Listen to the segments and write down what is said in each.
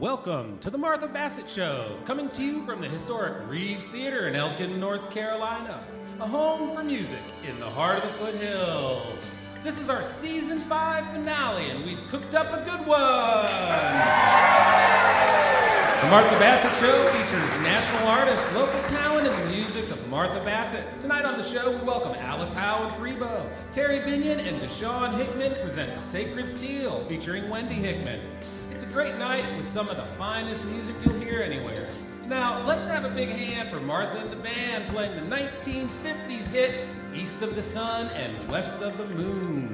Welcome to the Martha Bassett Show, coming to you from the historic Reeves Theater in Elkin, North Carolina, a home for music in the heart of the foothills. This is our Season 5 finale, and we've cooked up a good one. The Martha Bassett Show features national artists, local talent, and the music of Martha Bassett. Tonight on the show, we welcome Howe Freebo. Terri Binion and DaShawn Hickman present Sacred Steel, featuring Wendy Hickman. It's a great night with some of the finest music you'll hear anywhere. Now, let's have a big hand for Martha and the band playing the 1950s hit, East of the Sun and West of the Moon.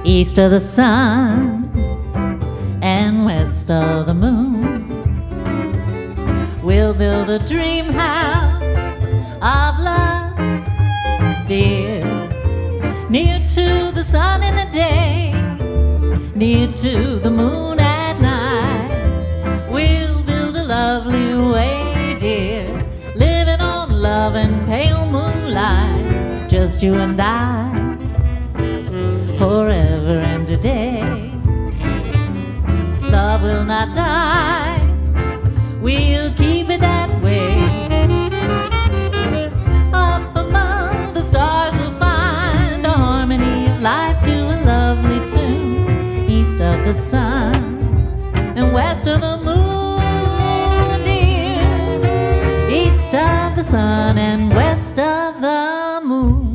East of the sun and west of the moon, we'll build a dream house of love, dear, near to the sun in the day, near to the moon at night. We'll build a lovely way, dear, living on love and pale moonlight, just you and I, forever and a day. Love will not die, we'll keep it that way. Up among the stars we'll find a harmony of life to a lovely tune. East of the sun and west of the moon, dear. East of the sun and west of the moon.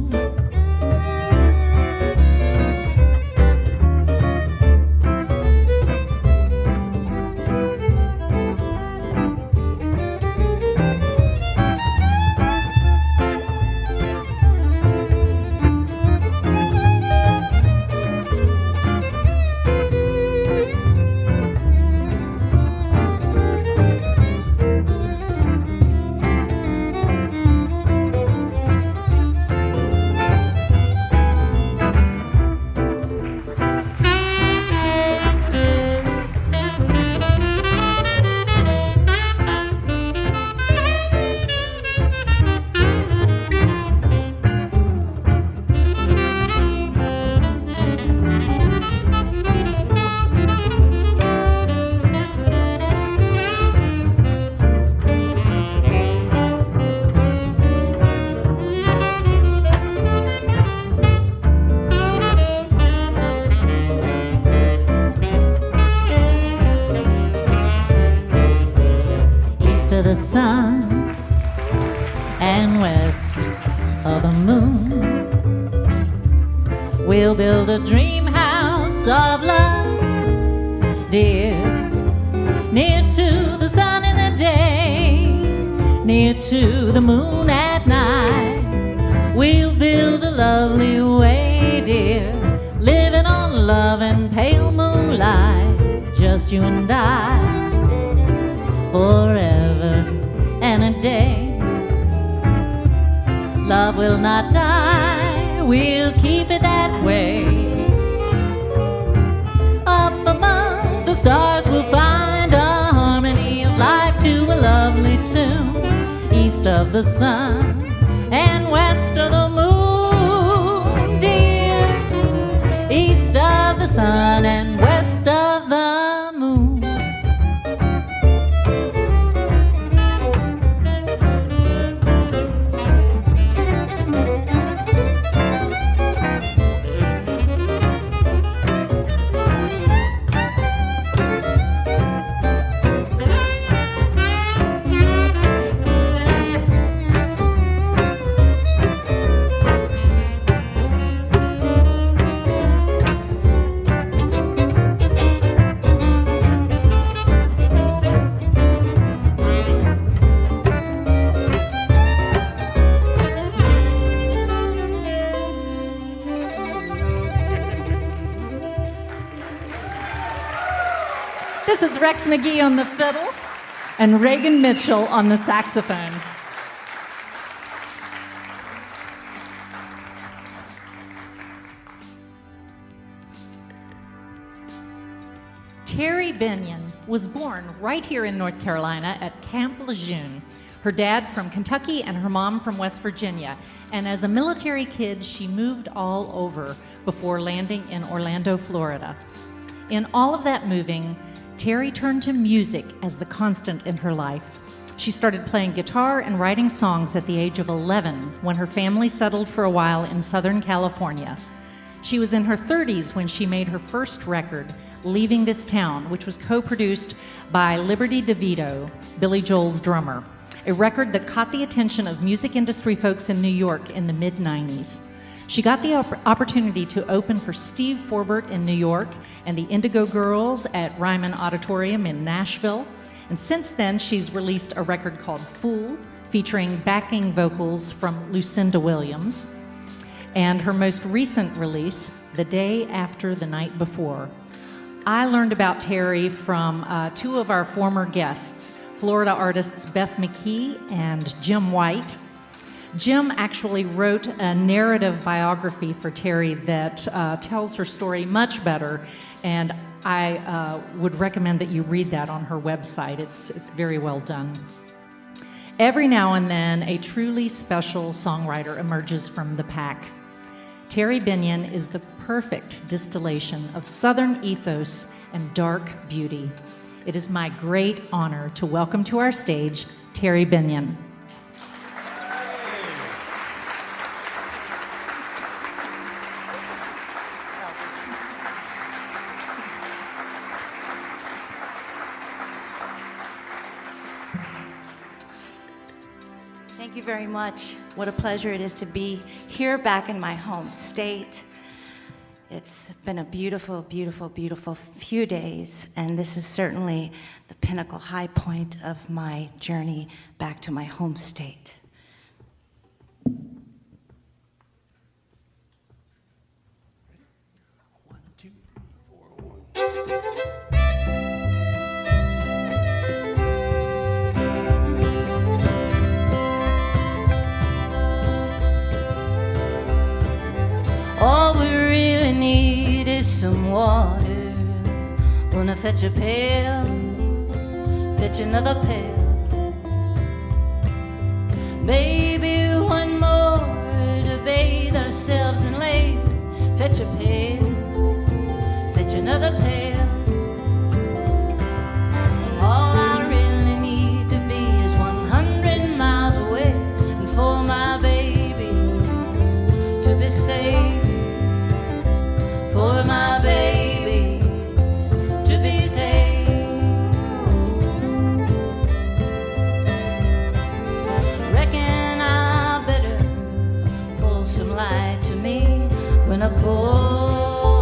To the sun and west of the moon, we'll build a dream house of love, dear, near to the sun in the day, near to the moon at night. We'll build a lovely way, dear, living on love and pale moonlight, just you and I, forever and a day. Love will not die, we'll keep it that way. Up among the stars we'll find a harmony of life to a lovely tune. East of the sun and west of the moon, dear. East of the sun and west of the moon. This is Rex McGee on the fiddle and Reagan Mitchell on the saxophone. Terri Binion was born right here in North Carolina at Camp Lejeune. Her dad from Kentucky and her mom from West Virginia. And as a military kid, she moved all over before landing in Orlando, Florida. In all of that moving, Terri turned to music as the constant in her life. She started playing guitar and writing songs at the age of 11 when her family settled for a while in Southern California. She was in her 30s when she made her first record, Leaving This Town, which was co-produced by Liberty DeVito, Billy Joel's drummer, a record that caught the attention of music industry folks in New York in the mid-90s. She got the opportunity to open for Steve Forbert in New York and the Indigo Girls at Ryman Auditorium in Nashville. And since then, she's released a record called Fool, featuring backing vocals from Lucinda Williams. And her most recent release, The Day After the Night Before. I learned about Terri from two of our former guests, Florida artists Beth McKee and Jim White. Jim actually wrote a narrative biography for Terri that tells her story much better, and I would recommend that you read that on her website. It's very well done. Every now and then, a truly special songwriter emerges from the pack. Terri Binion is the perfect distillation of Southern ethos and dark beauty. It is my great honor to welcome to our stage Terri Binion. Thank you very much. What a pleasure it is to be here back in my home state. It's been a beautiful, beautiful, beautiful few days, and this is certainly the pinnacle high point of my journey back to my home state. All we really need is some water. Wanna fetch a pail, fetch another pail. Maybe one more to bathe ourselves in lake. Fetch a pail, fetch another pail. All I really need to be is 100 miles away, and for my babies to be safe. For my babies to be safe. Reckon I better pull some light to me when I pull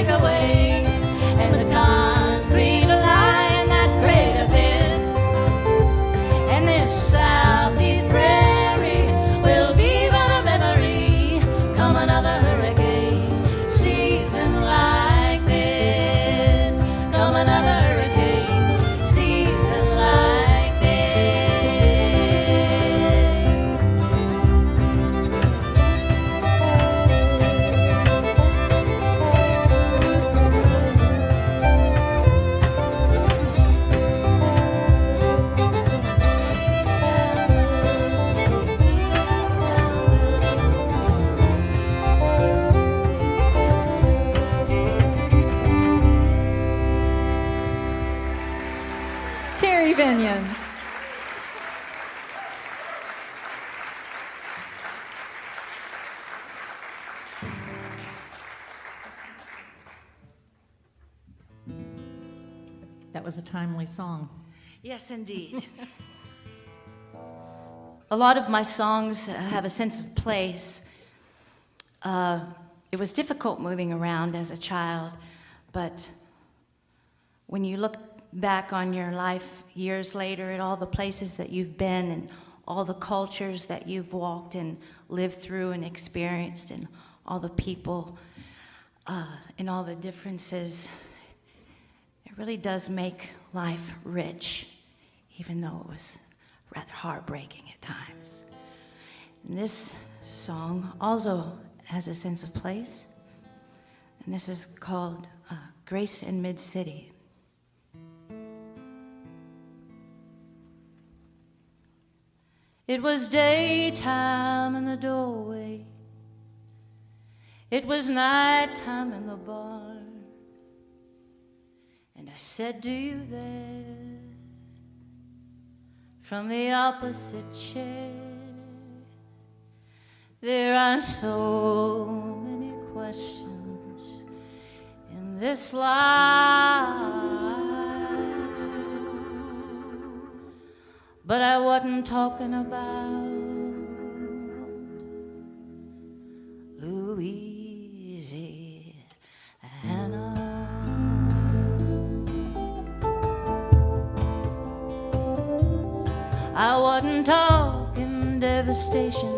break away, and the concrete lie in that great abyss. And this southeast prairie will be but a memory come another hurricane season like this. Come another hurricane season like Terri Binion. That was a timely song. Yes, indeed. A lot of my songs have a sense of place. It was difficult moving around as a child, but when you look back on your life years later at all the places that you've been and all the cultures that you've walked and lived through and experienced and all the people and all the differences, it really does make life rich, even though it was rather heartbreaking at times. And this song also has a sense of place, and this is called Grace in Mid-City. It was daytime in the doorway. It was nighttime in the barn. And I said, do you there? From the opposite chair. There are so many questions in this life. But I wasn't talking about Louisiana. I wasn't talking devastation.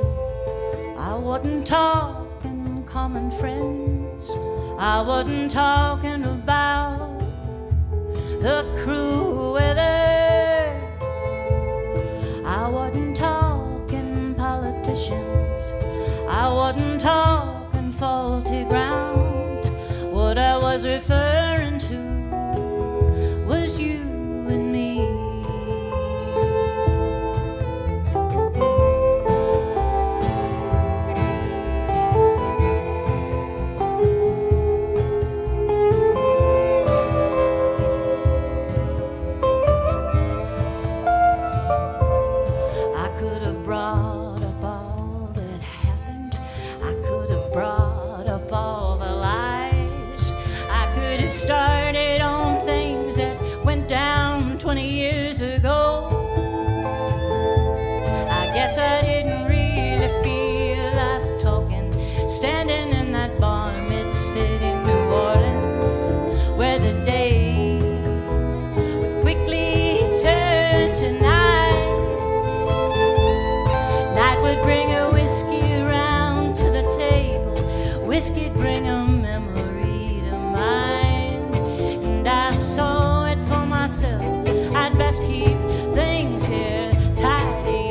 I wasn't talking common friends. I wasn't talking about the cruel weather. I wasn't talking politicians. I wasn't talking faulty ground. What I was referring to was you and me. Started on things that went down 20 years ago. I guess I didn't really feel like talking, standing in that bar mid-city New Orleans, where the day would quickly turn to night. Night would bring a whiskey around to the table. Whiskey'd bring a memory to mind. And I saw it for myself. I'd best keep things here tidy.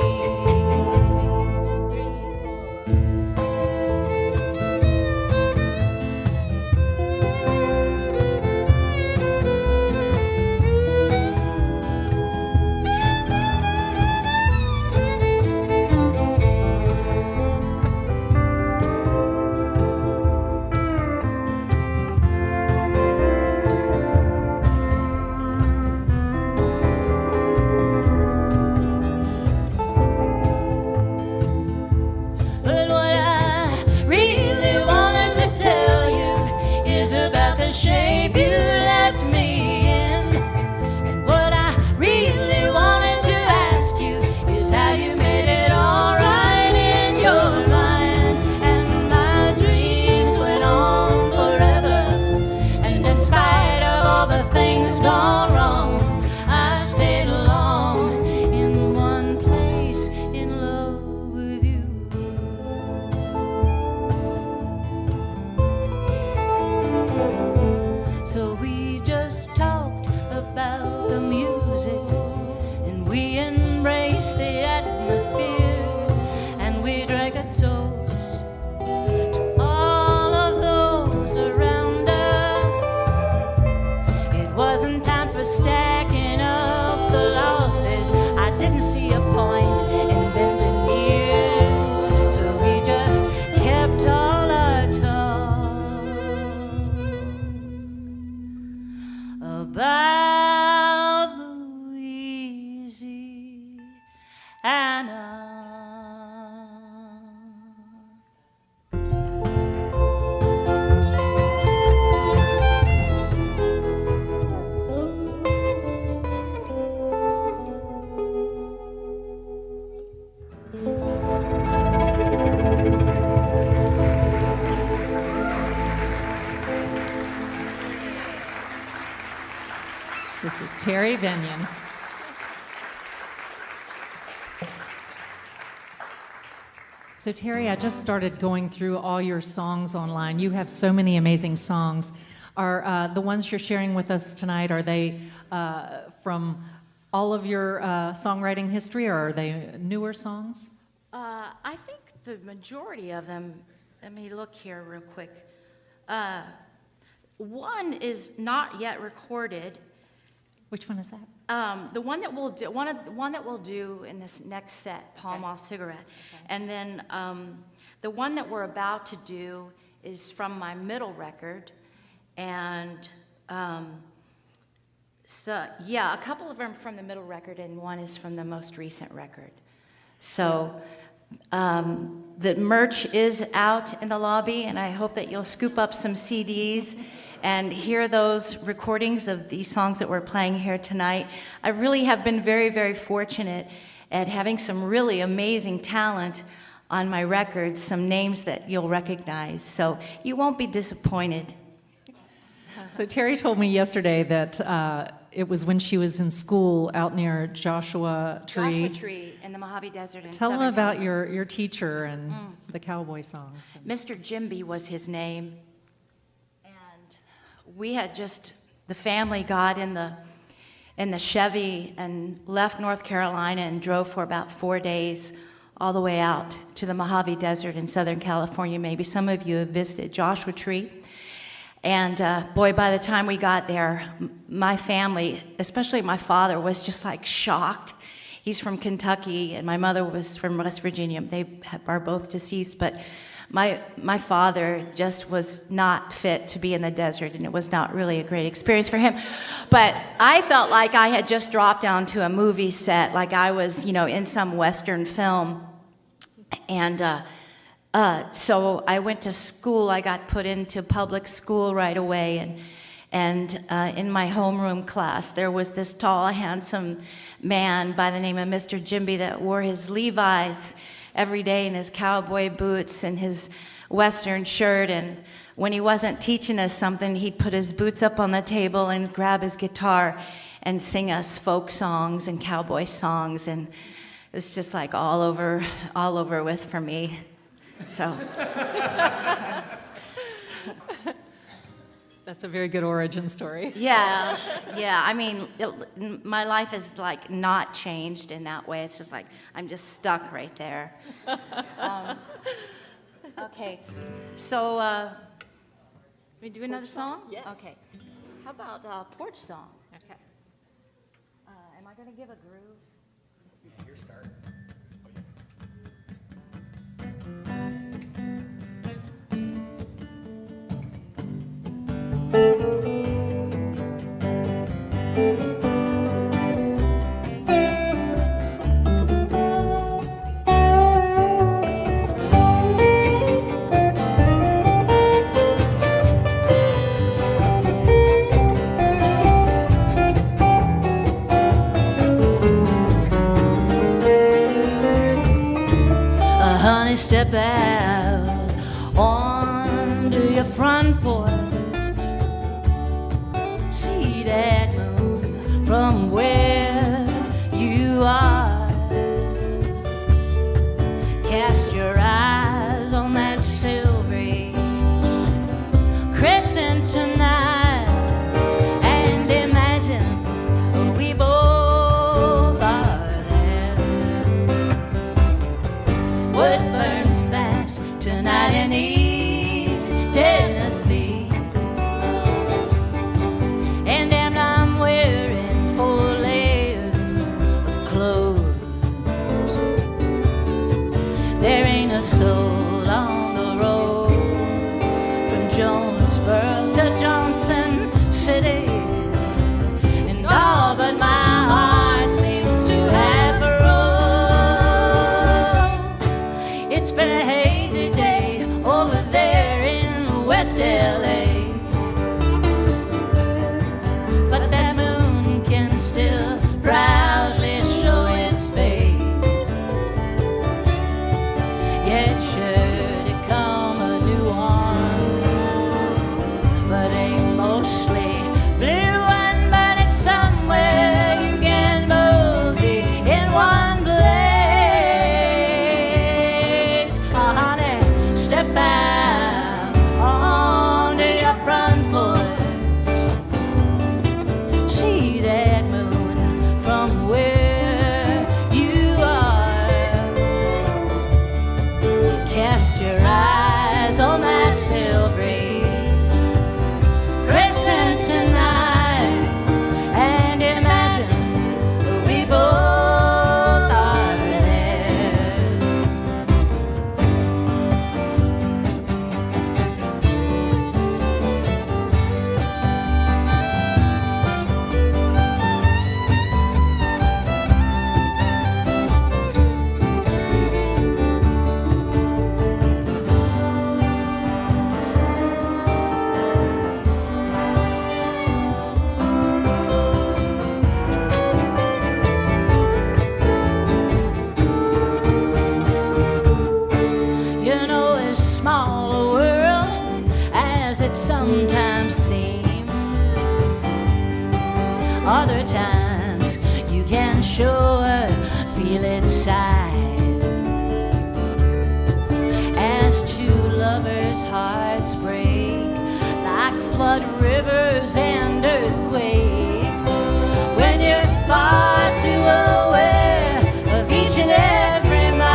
Shape you left me in. And what I really wanted to ask you is how you made it all right in your mind. And my dreams went on forever about Louisiana. This is Terri Binion. So Terri, I just started going through all your songs online. You have so many amazing songs. Are the ones you're sharing with us tonight, are they from all of your songwriting history, or are they newer songs? I think the majority of them, let me look here real quick. One is not yet recorded. Which one is that? The one that we'll do, one that we'll do in this next set, Pall Mall Cigarette, okay. And then the one that we're about to do is from my middle record, and so yeah, a couple of them from the middle record, and one is from the most recent record. So the merch is out in the lobby, and I hope that you'll scoop up some CDs and hear those recordings of these songs that we're playing here tonight. I really have been very, very fortunate at having some really amazing talent on my records, some names that you'll recognize, so you won't be disappointed. So Terri told me yesterday that it was when she was in school out near Joshua Tree. Joshua Tree in the Mojave Desert in Tell them Southern about California. your teacher and the cowboy songs. Mr. Jimby was his name. We had just, the family got in the Chevy and left North Carolina and drove for about 4 days all the way out to the Mojave Desert in Southern California. Maybe some of you have visited Joshua Tree. And boy, by the time we got there, my family, especially my father, was just like shocked. He's from Kentucky and my mother was from West Virginia. They are both deceased, but my father just was not fit to be in the desert, and it was not really a great experience for him. But I felt like I had just dropped down to a movie set, like I was, in some Western film. And so I went to school. I got put into public school right away, and in my homeroom class, there was this tall, handsome man by the name of Mr. Jimby that wore his Levi's every day in his cowboy boots and his Western shirt, and when he wasn't teaching us something, he'd put his boots up on the table and grab his guitar and sing us folk songs and cowboy songs, and it was just like all over with for me. So That's a very good origin story. yeah. I mean, my life is like not changed in that way. It's just like I'm just stuck right there. Okay, so we do another song? Yes. Okay. How about porch song? Okay. Am I going to give a groove? Your start. Honey, step out onto your front porch. See that moon from where you are. Cast your eyes on that silvery crescent tonight and imagine we both are there. What burns fast Other times you can sure feel its size as two lovers' hearts break like flood rivers and earthquakes. When you're far too aware of each and every mile,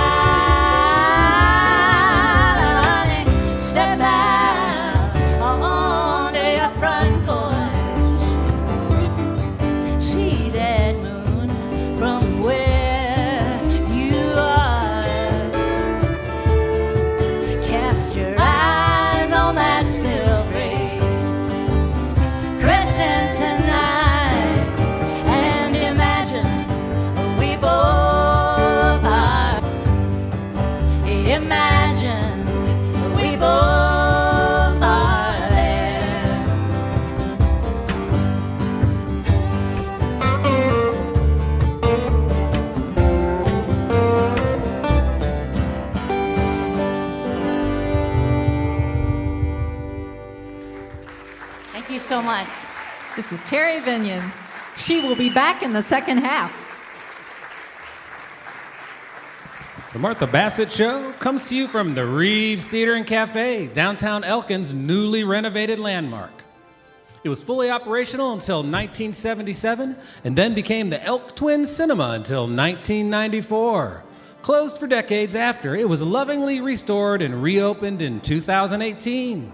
honey, step out onto your front porch. See that moon from where you are. Cast your eyes on that silvery crescent tonight and imagine we both are. Imagine we both are there. Thank you so much. This is Terri Binion. She will be back in the second half. The Martha Bassett Show comes to you from the Reeves Theater and Cafe, downtown Elkin's newly renovated landmark. It was fully operational until 1977 and then became the Elk Twin Cinema until 1994. Closed for decades after, it was lovingly restored and reopened in 2018.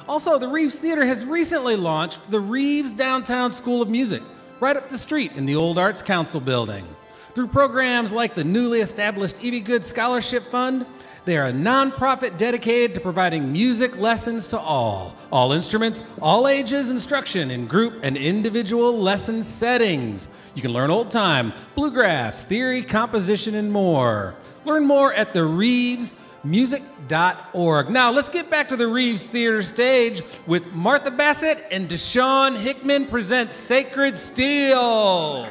Also, the Reeves Theater has recently launched the Reeves Downtown School of Music right up the street in the Old Arts Council building. Through programs like the newly established Evie Good Scholarship Fund, they are a nonprofit dedicated to providing music lessons to all instruments, all ages, instruction in group and individual lesson settings. You can learn old time, bluegrass, theory, composition, and more. Learn more at thereevesmusic.org. Now, let's get back to the Reeves Theater stage with Martha Bassett and DaShawn Hickman present Sacred Steel.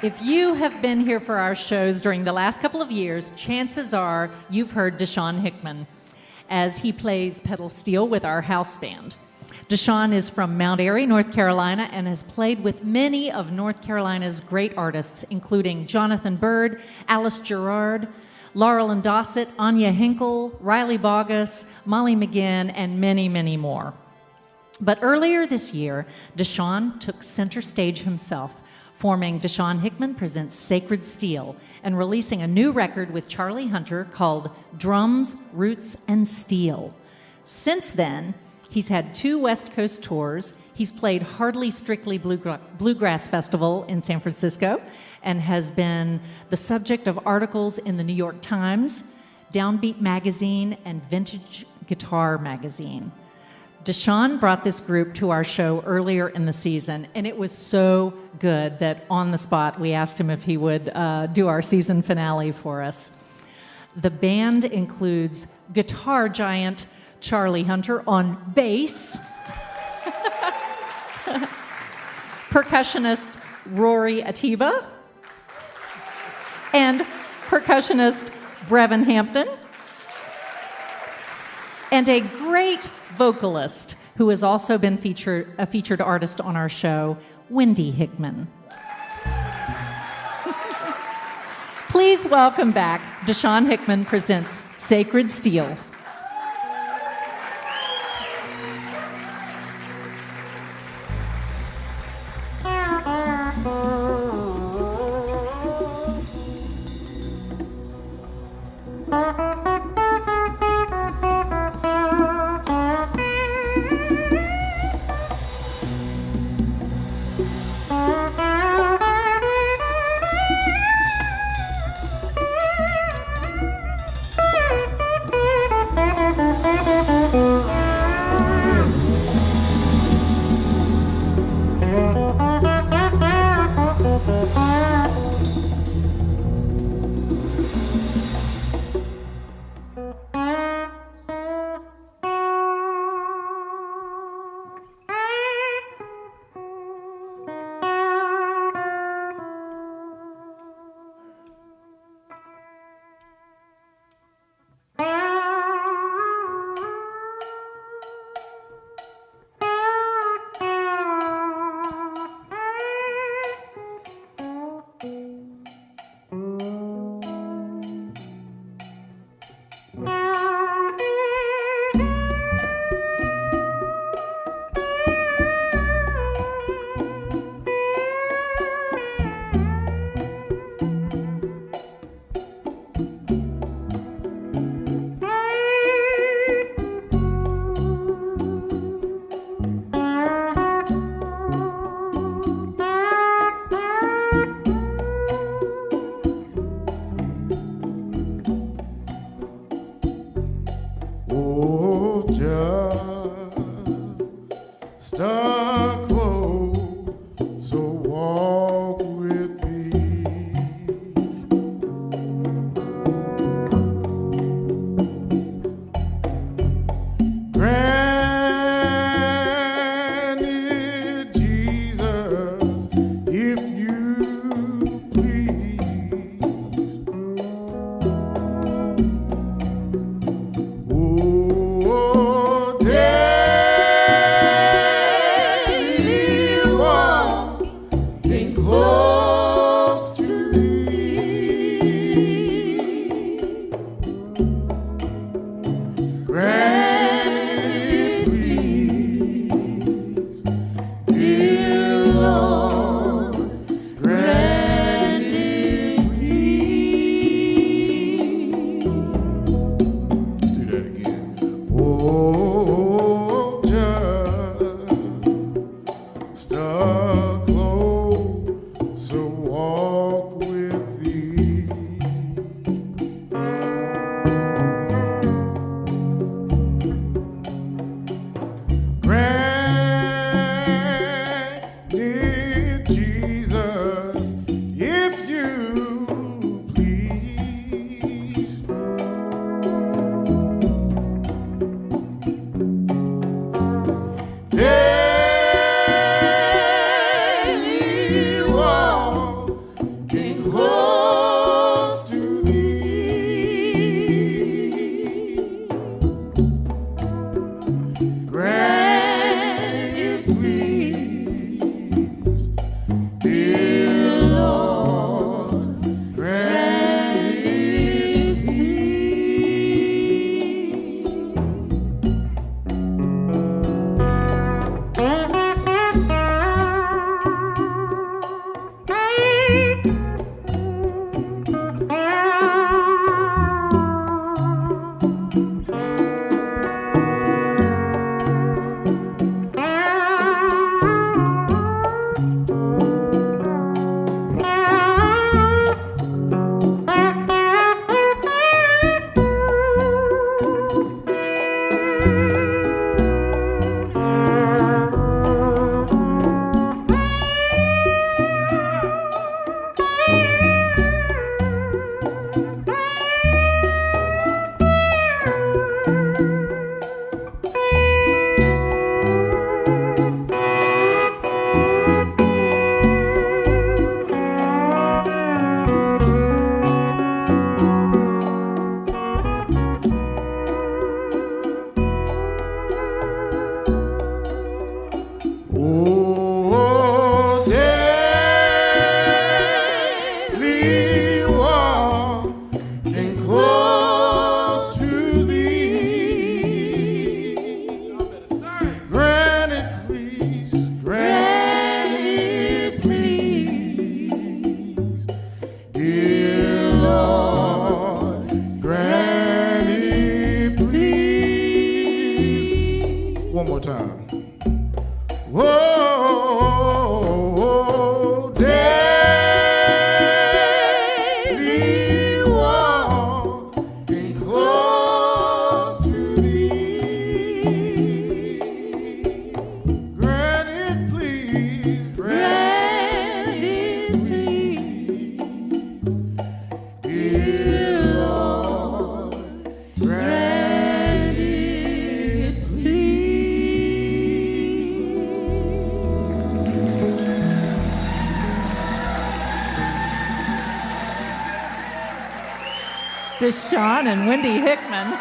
If you have been here for our shows during the last couple of years, chances are you've heard DaShawn Hickman as he plays pedal steel with our house band. DaShawn is from Mount Airy, North Carolina, and has played with many of North Carolina's great artists, including Jonathan Byrd, Alice Gerard, Laurel and Dossett, Anya Hinkle, Riley Bogus, Molly McGinn, and many, many more. But earlier this year, DaShawn took center stage himself, forming DaShawn Hickman Presents Sacred Steel and releasing a new record with Charlie Hunter called Drums, Roots, and Steel. Since then, he's had 2 West Coast tours. He's played Hardly Strictly Bluegrass Festival in San Francisco and has been the subject of articles in the New York Times, Downbeat Magazine, and Vintage Guitar Magazine. DaShawn brought this group to our show earlier in the season, and it was so good that on the spot we asked him if he would do our season finale for us. The band includes guitar giant Charlie Hunter on bass, percussionist Rory Atiba, and percussionist Brevin Hampton, and a great vocalist who has also been a featured artist on our show, Wendy Hickman. Please welcome back DaShawn Hickman Presents Sacred Steel. Oh, just a close, so walk with me. Granted, Jesus, if you please. Oh, daily walking close to thee. Granted, please, dear Lord, granted, please. Let's do that again. Oh, just a closer walk with thee. Granted, Jesus, if you please. Daily walking close to thee. Granted, please, dear Lord, granted, oh, daily walking close to thee. Granted, please, granted, please, dear Lord, granted, please. One more time. Whoa, daily walking close to thee. Granted, please, granted, please, dear Lord, granted, please. DaShawn and Wendy Hickman.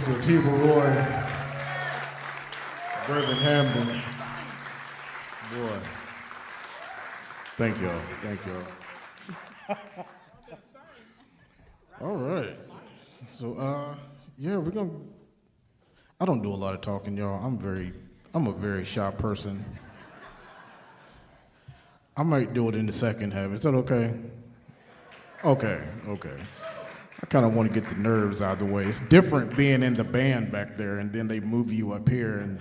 Mr. Atiba Roy, Reverend Hamden. Boy, thank y'all. Thank y'all. All right. So, yeah, we're gonna. I don't do a lot of talking, y'all. I'm a very shy person. I might do it in the second half. Is that okay? Okay. I kind of want to get the nerves out of the way. It's different being in the band back there, and then they move you up here, and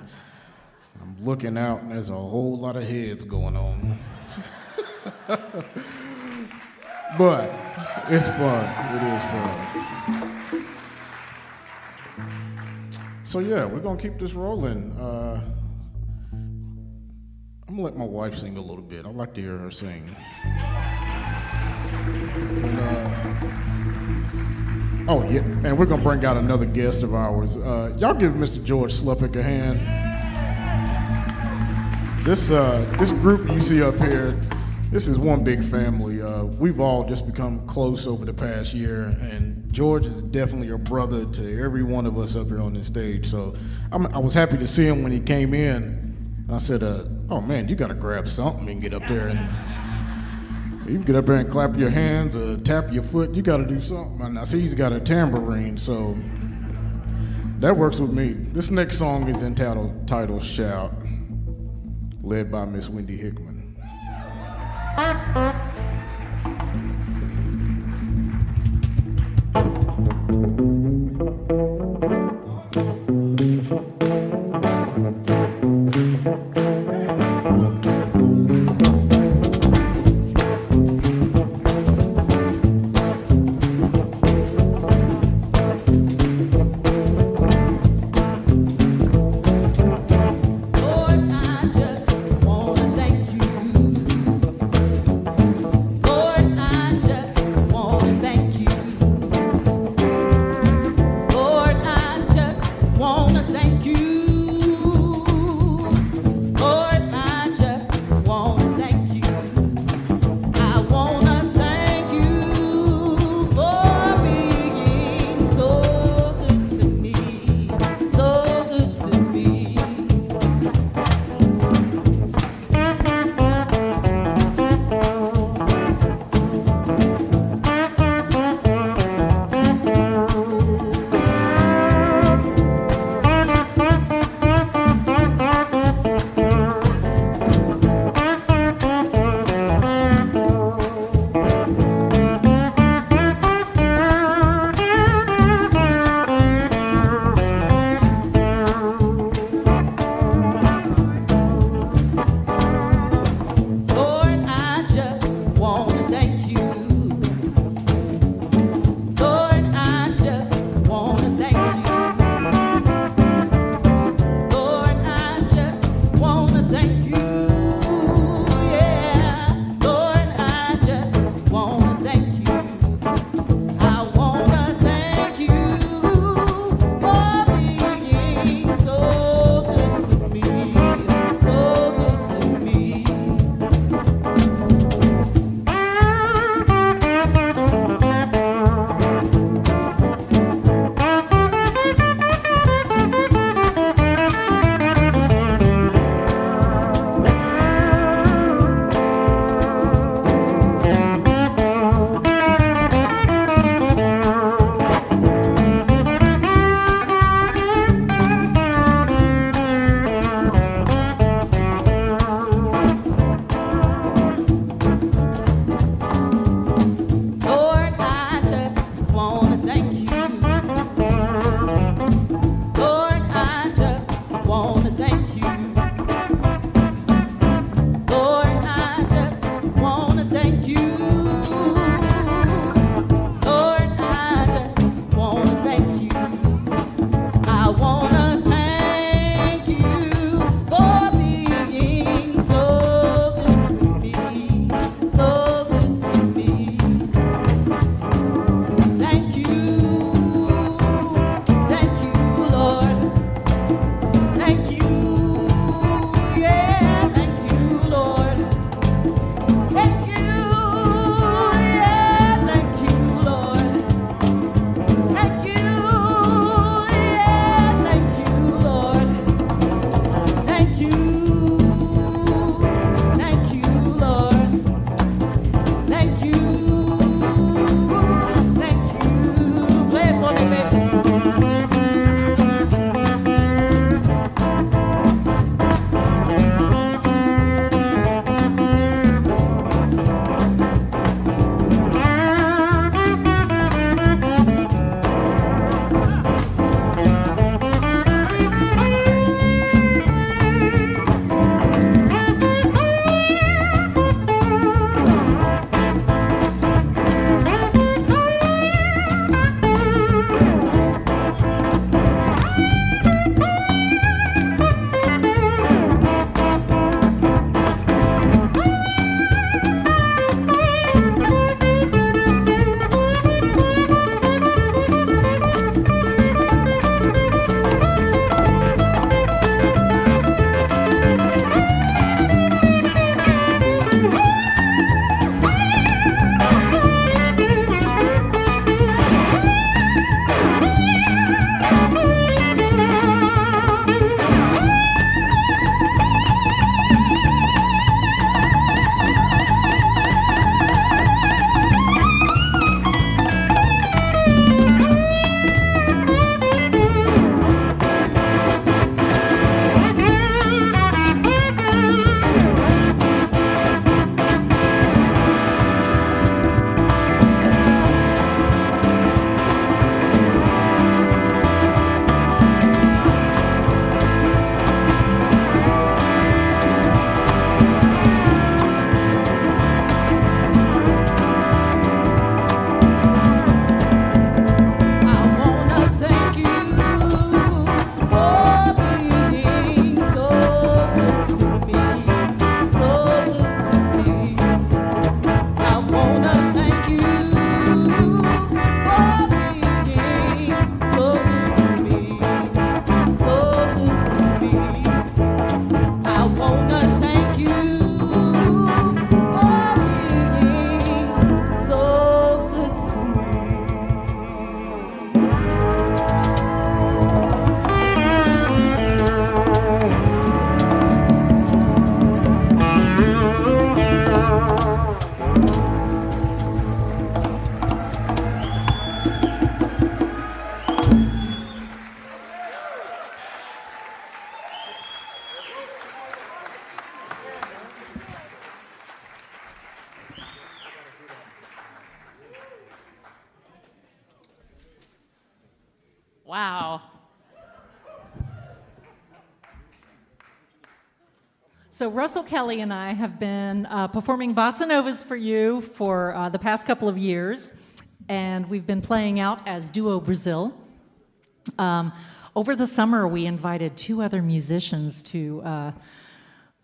I'm looking out, and there's a whole lot of heads going on. But it's fun. It is fun. So yeah, we're gonna keep this rolling. I'm gonna let my wife sing a little bit. I'd like to hear her sing. And, oh yeah, and we're gonna bring out another guest of ours. Y'all give Mr. George Sluppick a hand. This group you see up here, this is one big family. We've all just become close over the past year, and George is definitely a brother to every one of us up here on this stage. So I was happy to see him when he came in. And I said, oh man, you gotta grab something and get up there, and you can get up there and clap your hands or tap your foot. You gotta do something. And I see he's got a tambourine, so that works with me. This next song is entitled Shout, led by Miss Wendy Hickman. Lord, So Russell Kelly and I have been performing bossa novas for you for the past couple of years, and we've been playing out as Duo Brazil. Over the summer, we invited 2 other musicians to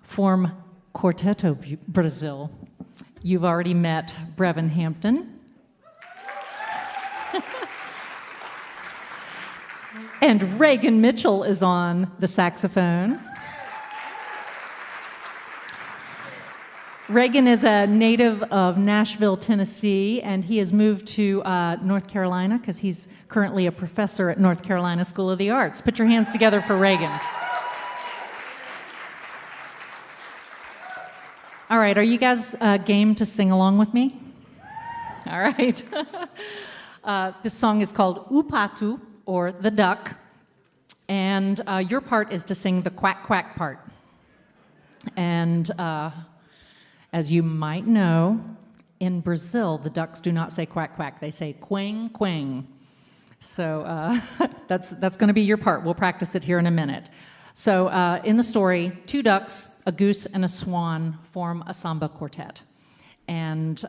form Quarteto Brazil. You've already met Brevin Hampton. And Reagan Mitchell is on the saxophone. Reagan is a native of Nashville, Tennessee, and he has moved to North Carolina because he's currently a professor at North Carolina School of the Arts. Put your hands together for Reagan. All right, are you guys game to sing along with me? All right. This song is called Upatu, or The Duck, and your part is to sing the quack quack part. And as you might know, in Brazil, the ducks do not say quack quack, they say quang quang. So that's going to be your part. We'll practice it here in a minute. So in the story, 2 ducks, a goose, and a swan form a samba quartet. And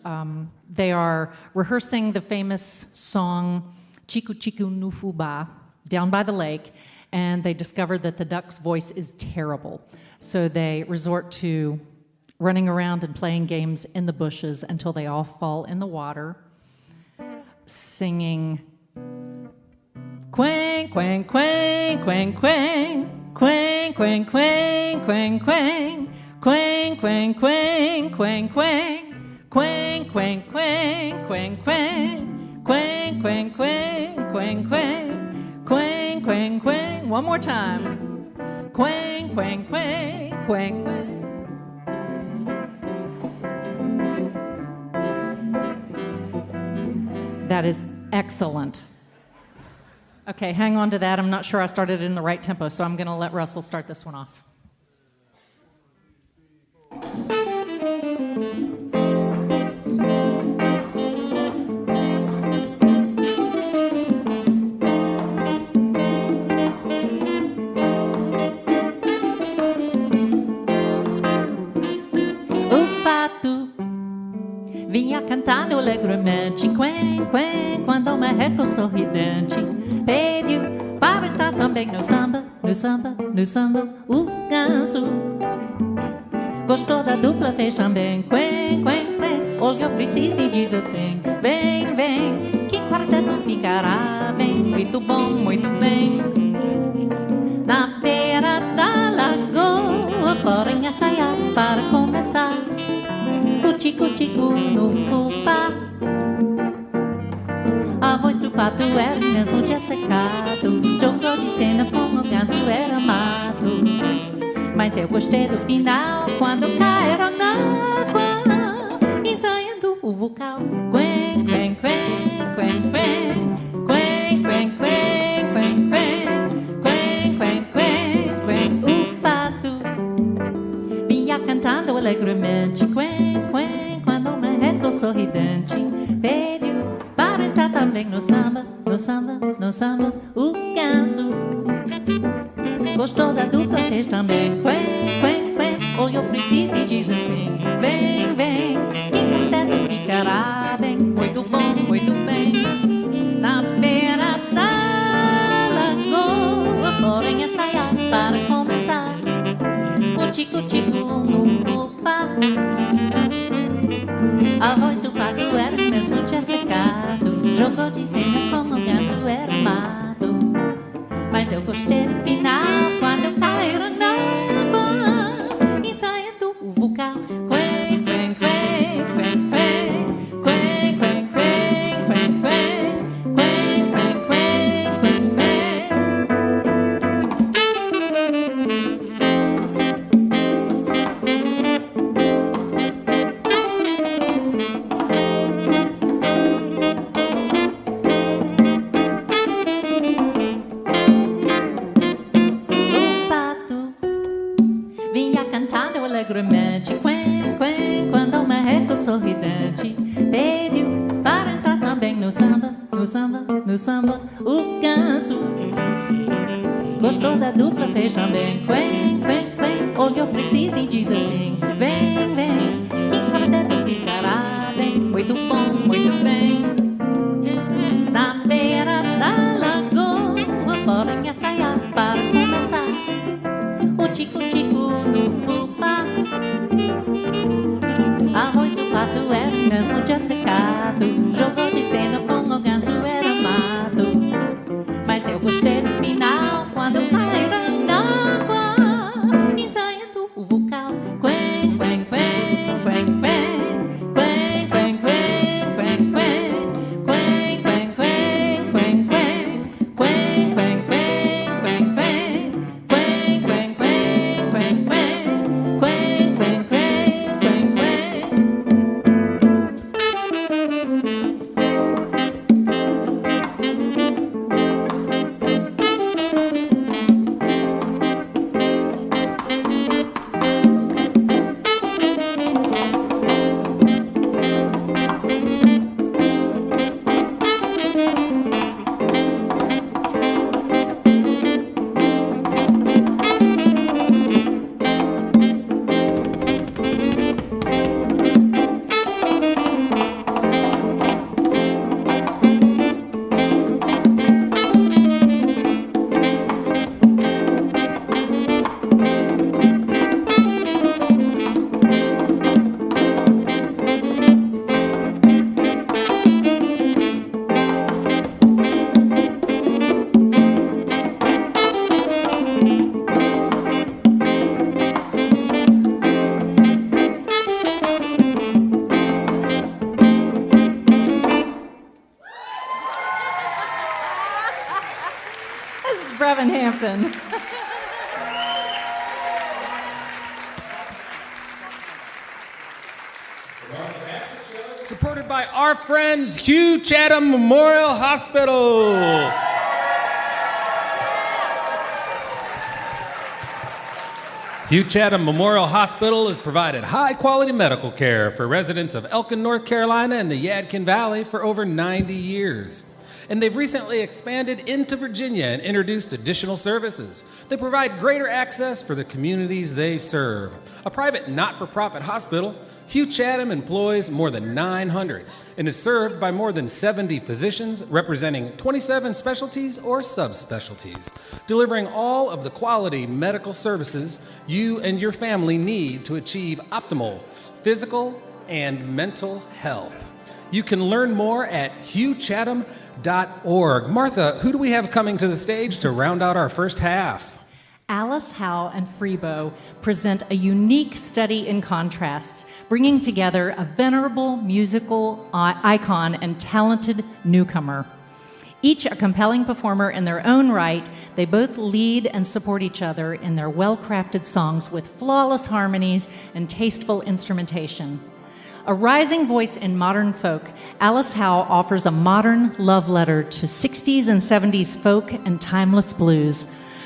they are rehearsing the famous song Chico Chico no Fubá, down by the lake, and they discovered that the duck's voice is terrible. So they resort to running around and playing games in the bushes until they all fall in the water, singing quang, quang, quang, quang, quang, quang, quang, quang, quang, quang, quang, quang, quang, quang, quang, quang, quang, quang, quang, quang. Quang, quang, quang, quang, quang, quang, quang, quang. One more time. Quang, quang, quang, quang, quang. That is excellent. Okay, hang on to that. I'm not sure I started it in the right tempo, so I'm going to let Russell start this one off. Vinha cantando alegremente, quen, quen, quando o marreco sorridente pediu para entrar também no samba, no samba, no samba, o ganso. Gostou da dupla, fez também, quen, quen, quen, olhou pra Cisne e diz assim, vem, vem, que quarteto ficará bem, muito bom, muito bem. Na beira da lagoa, podem ensaiar para começar o tico-tico no fubá. A voz do pato era mesmo de secado, jogou de cena como o ganso era amado. Mas eu gostei do final, quando caíram na água, ensaiando o vocal. Quen, quen, quen, quen, quen, quen, quen, quen, quen, quen, quen, quen, quen, o pato vinha cantando alegremente, quen, quen, quando o marreco sorridente pediu para entrar também no samba, no samba, no samba, o ganso. Gostou da dupla, fez também, quen, quen, quen, olhou pra Cisne e diz assim, vem, vem, que quarteto ficará bem, muito bom, muito bem. Na beira da lagoa, podem ensaiar para começar o tico-tico no fubá. A voz do pato era mesmo de secado, jogou de cena como o ganso era amado. Mas eu gostei do final, quando caíram na água, ensaiando o vocal. Quen, quen, quen, quen, quen, quen, quen, quen, quen, quen, quen, quen, quen, alegremente, quen, quen, quando o marreco sorridente pediu para entrar também no samba, no samba, no samba, o ganso. Gostou da dupla, fez também, quen, quen, quen, All your preciso em diz assim: vem, vem, que cada tu ficará bem. Muito bom, muito bem. Na beira da lagoa, fora em ensaiar para começar. O tico-tico do fubá. Arroz do pato era o mesmo de secado. Jogou de cena com o ganso era mato. Mas eu gostei do final quando caíram na água, ensaiando o vocal. Quen, quen, quen, quen, quen. Quen, quen, quen, quen, quen. Quen, quen, quen, quen, quen. Quen, quen, quen, quen, quen. Quen, quen, quen, quen, quen. Quen, quen, quen, quen, quen. Hampton. Supported by our friends Hugh Chatham Memorial Hospital. Hugh Chatham Memorial Hospital has provided high-quality medical care for residents of Elkin, North Carolina and the Yadkin Valley for over 90 years. And they've recently expanded into Virginia and introduced additional services. They provide greater access for the communities they serve. A private not-for-profit hospital, Hugh Chatham employs more than 900 and is served by more than 70 physicians representing 27 specialties or subspecialties, delivering all of the quality medical services you and your family need to achieve optimal physical and mental health. You can learn more at hughchatham.org. Martha, who do we have coming to the stage to round out our first half? Alice Howe and Freebo present a unique study in contrasts, bringing together a venerable musical icon and talented newcomer. Each a compelling performer in their own right, they both lead and support each other in their well-crafted songs with flawless harmonies and tasteful instrumentation. A rising voice in modern folk, Alice Howe offers a modern love letter to 60s and 70s folk and timeless blues.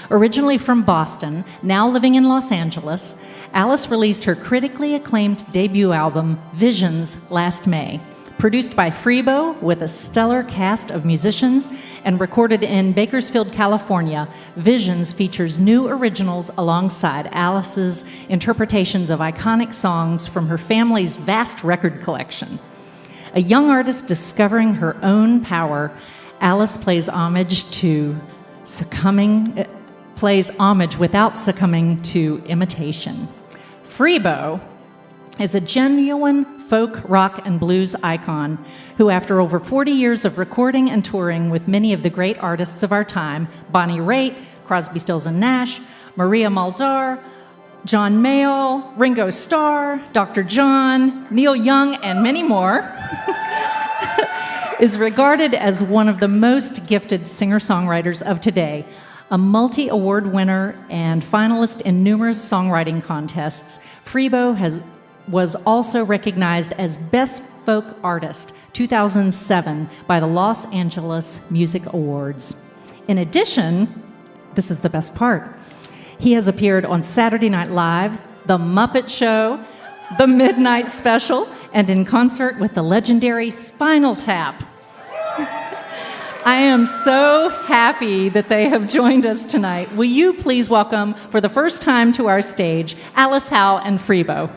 Originally from Boston, now living in Los Angeles, Alice released her critically acclaimed debut album, Visions, last May. Produced by Freebo with a stellar cast of musicians and recorded in Bakersfield, California, Visions features new originals alongside Alice's interpretations of iconic songs from her family's vast record collection. A young artist discovering her own power, Alice plays homage without succumbing to imitation. Freebo is a genuine folk, rock, and blues icon who, after over 40 years of recording and touring with many of the great artists of our time, Bonnie Raitt, Crosby, Stills and Nash, Maria Muldaur, John Mayall, Ringo Starr, Dr. John, Neil Young, and many more, is regarded as one of the most gifted singer-songwriters of today. A multi-award winner and finalist in numerous songwriting contests, Freebo was also recognized as Best Folk Artist 2007 by the Los Angeles Music Awards. In addition, this is the best part, he has appeared on Saturday Night Live, The Muppet Show, The Midnight Special, and in concert with the legendary Spinal Tap. I am so happy that they have joined us tonight. Will you please welcome, for the first time to our stage, Alice, Howe, and Freebo.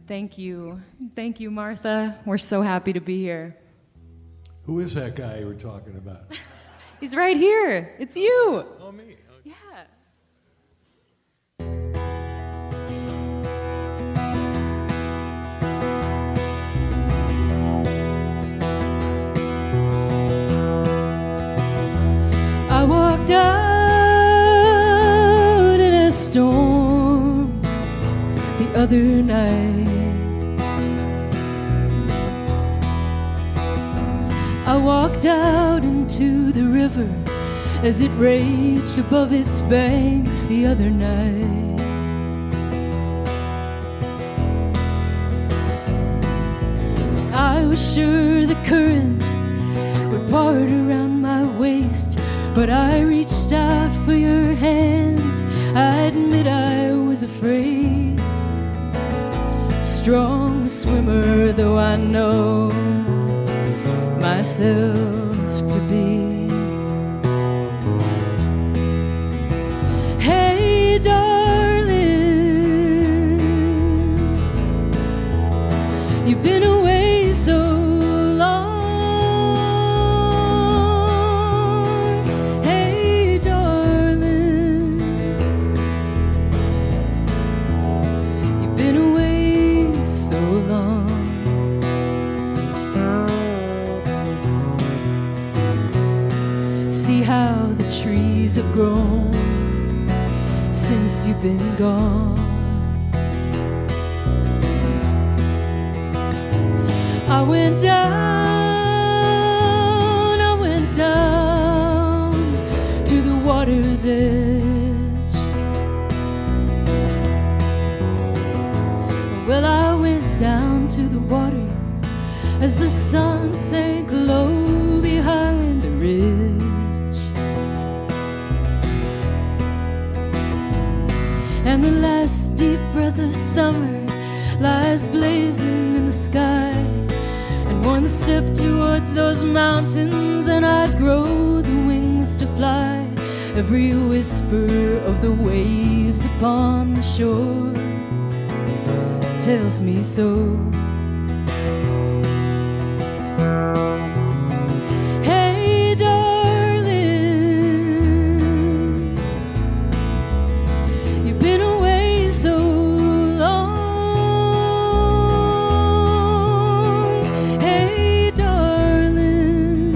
Thank you. Thank you, Martha. We're so happy to be here. Who is that guy you were talking about? He's right here. It's you. Oh, me. Okay. Yeah. I walked out in a storm the other night. I walked out into the river as it raged above its banks the other night. I was sure the current would part around my waist, but I reached out for your hand. I admit I was afraid. Strong swimmer though I know myself to be. Hey darling, you've been away so long. Hey darling, you've been away so long. See how the trees have grown since you've been gone. I went down to the water's edge. Well, I went down to the water as the sun sank low behind the ridge. And the last deep breath of summer lies blazing in the sky. And one step towards those mountains and I'd grow the wings to fly. Every whisper of the waves upon the shore tells me so. Hey darling, you've been away so long. Hey darling,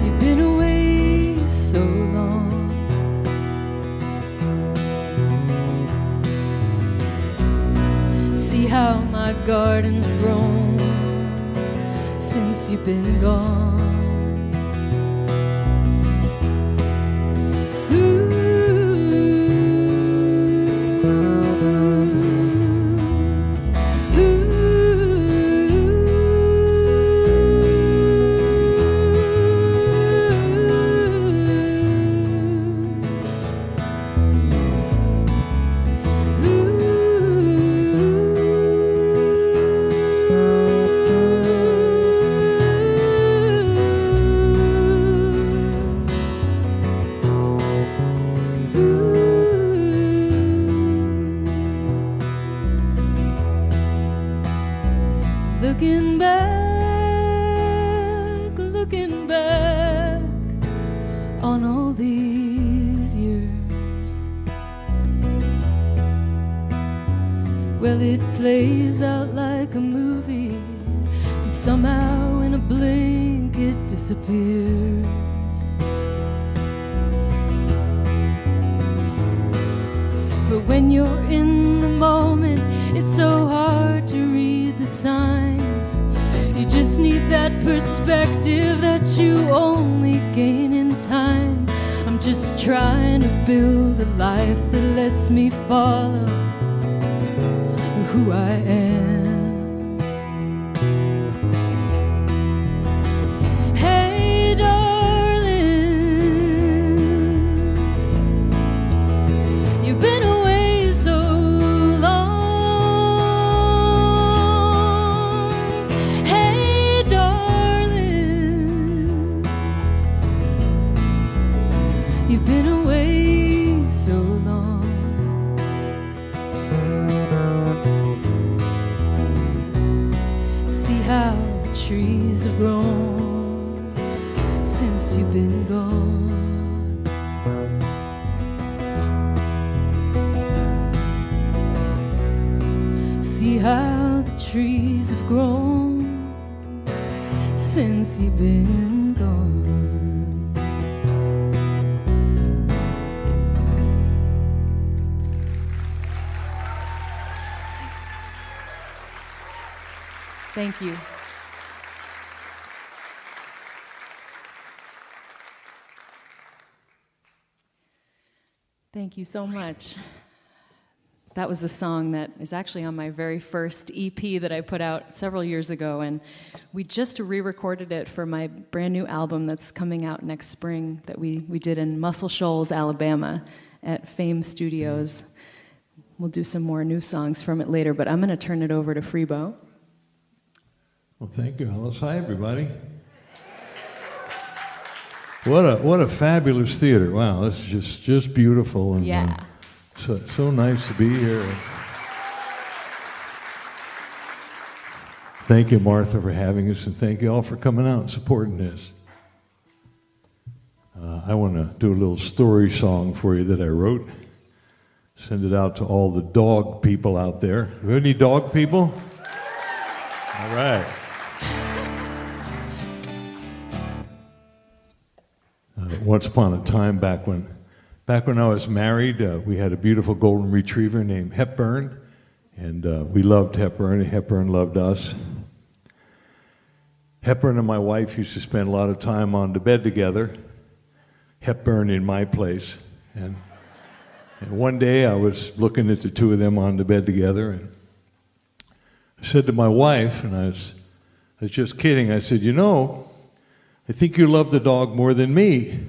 you've been away so long. See how my garden's grown since you've been gone. Looking back on all these years. Well, it plays out like a movie, and somehow in a blink it disappears. But when you're in the moment, it's so hard to read the signs. You just need that perspective that you only gain in time. I'm just trying to build a life that lets me follow who I am. Hey darling, trees have grown since you've been gone. See how the trees have grown since you've been gone. Thank you. Thank you so much. That was a song that is actually on my very first EP that I put out several years ago, and we just re-recorded it for my brand new album that's coming out next spring that we did in Muscle Shoals, Alabama at Fame Studios. We'll do some more new songs from it later, but I'm going to turn it over to Freebo. Well, thank you, Alice. Hi, everybody. What a fabulous theater! Wow, this is just beautiful, and Yeah. so nice to be here. Thank you, Martha, for having us, and thank you all for coming out and supporting this. I want to do a little story song for you that I wrote. Send it out to all the dog people out there. Do we have any dog people? All right. Once upon a time, back when I was married, we had a beautiful golden retriever named Hepburn, and we loved Hepburn, and Hepburn loved us. Hepburn and my wife used to spend a lot of time on the bed together, Hepburn in my place, and one day I was looking at the two of them on the bed together, and I said to my wife, and I was just kidding, I said, you know, I think you love the dog more than me.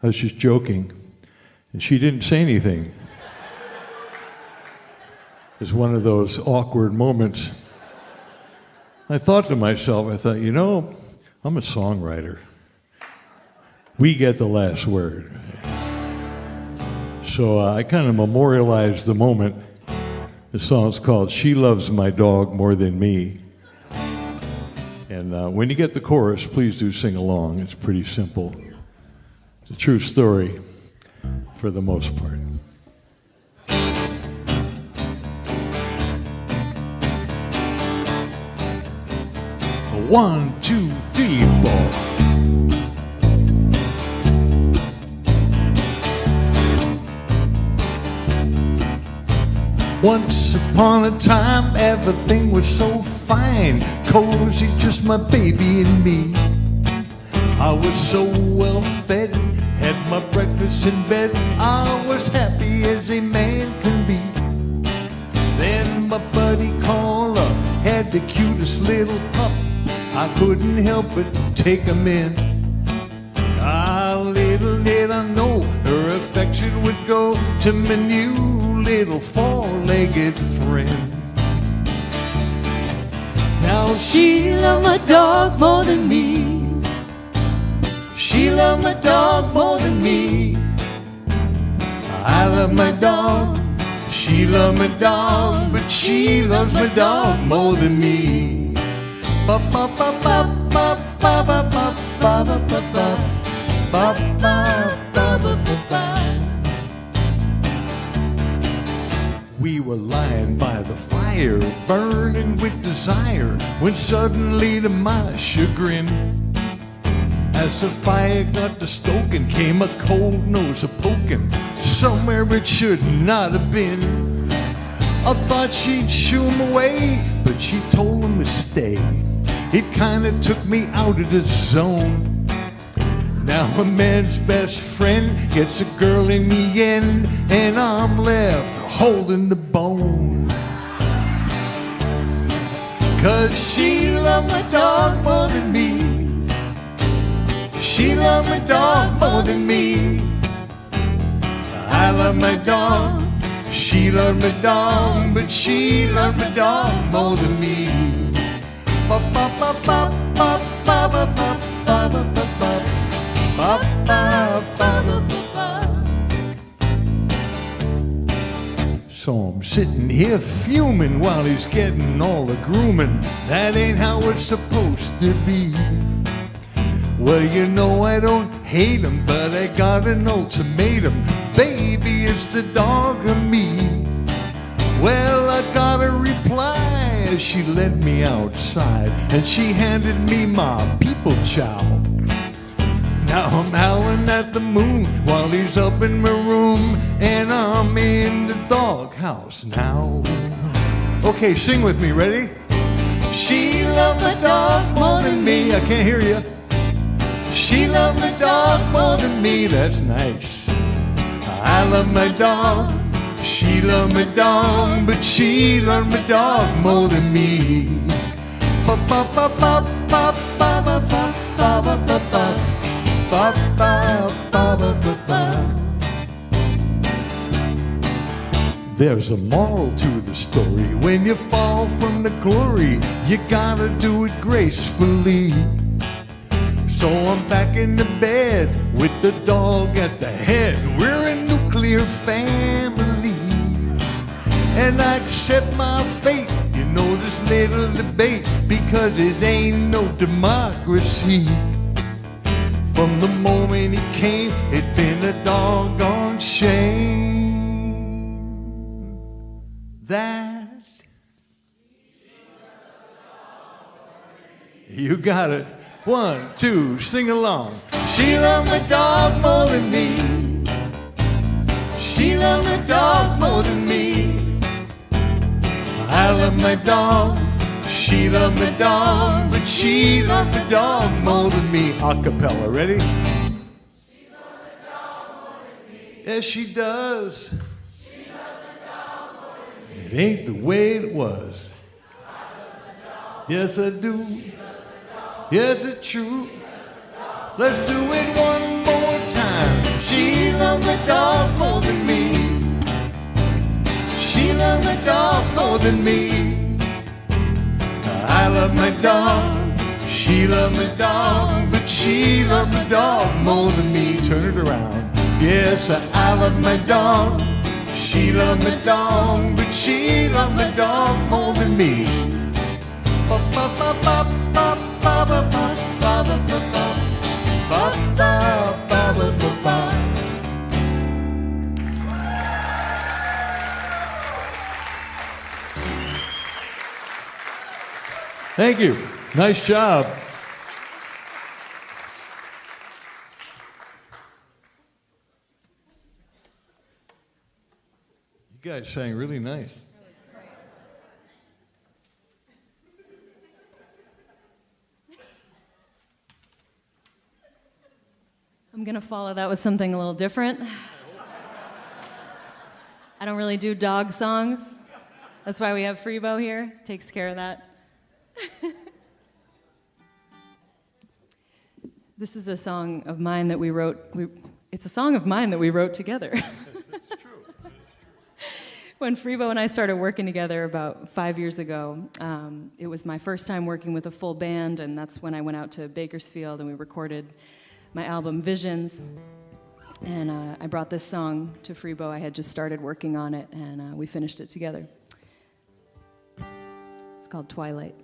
I was just joking. And she didn't say anything. It was one of those awkward moments. I thought to myself, you know, I'm a songwriter. We get the last word. So I kind of memorialized the moment. The song's called She Loves My Dog More Than Me. And when you get the chorus, please do sing along. It's pretty simple. It's a true story for the most part. 1, 2, 3, 4. Once upon a time, everything was so fine, cozy, just my baby and me. I was so well fed, had my breakfast in bed. I was happy as a man can be. Then my buddy called up, had the cutest little pup. I couldn't help but take him in. Little did I know her affection would go to my new little four-legged friend. Now she loved my dog more than me. She loved my dog more than me. I love my dog. She loved my dog, but she loves my dog more than me. Ba ba ba ba ba ba ba ba ba ba ba ba. Ba, ba, ba, ba, ba, ba. We were lying by the fire, burning with desire, when suddenly to my chagrin, as the fire got to stoking, came a cold nose a-poking somewhere it should not have been. I thought she'd shoo him away, but she told him to stay. It kinda took me out of the zone. Now a man's best friend gets a girl in the end, and I'm left holding the bone. 'Cause she loved my dog more than me. She loved my dog more than me. I love my dog. She loved my dog, but she loved my dog more than me. Ba ba ba ba ba ba ba ba ba ba ba ba. Ba, ba, ba, ba, ba, ba. So I'm sitting here fuming while he's getting all the grooming. That ain't how it's supposed to be. Well, you know I don't hate him, but I got an ultimatum. Baby, it's the dog or me. Well, I got a reply as she led me outside, and she handed me my people chow. Now I'm howling at the moon while he's up in my room, and I'm in the doghouse now. Okay, sing with me, ready? She loved my dog more than me. I can't hear you. She loved my dog more than me. That's nice. I love my dog. She loved my dog, but she loved my dog more than me. Ba ba ba ba ba ba ba ba ba ba ba ba ba ba ba ba ba. There's a moral to the story. When you fall from the glory, you gotta do it gracefully. So I'm back in the bed with the dog at the head. We're a nuclear family, and I accept my fate. You know this little debate, because it ain't no democracy. From the moment he came, it's been a doggone shame that you got it. 1, 2, sing along. She loved my dog more than me. She loved my dog more than me. I love my dog. She loved my dog, but she loved the dog more than me. Acapella, ready? She loves the dog more than me. Yes, she does. She loves the dog more than me. It ain't the way it was. I love the dog. Yes, I do. Yes, it's true. Let's do it one more time. She loved my dog more than me. She loved my dog more than me. I love my dog. She loved my dog, but she loved my dog more than me. Turn it around. Yes, I love my dog. She loved my dog, but she loved my dog more than me. Ba ba ba ba ba. Ba ba ba ba ba ba ba ba ba ba ba ba. Thank you. Nice job. You guys sang really nice. I'm going to follow that with something a little different. I don't really do dog songs. That's why we have Freebo here. Takes care of that. This is a song of mine that we wrote. It's a song of mine that we wrote together. That's true. When Freebo and I started working together about 5 years ago, it was my first time working with a full band, and that's when I went out to Bakersfield and we recorded my album Visions, and I brought this song to Freebo. I had just started working on it, and we finished it together. It's called Twilight.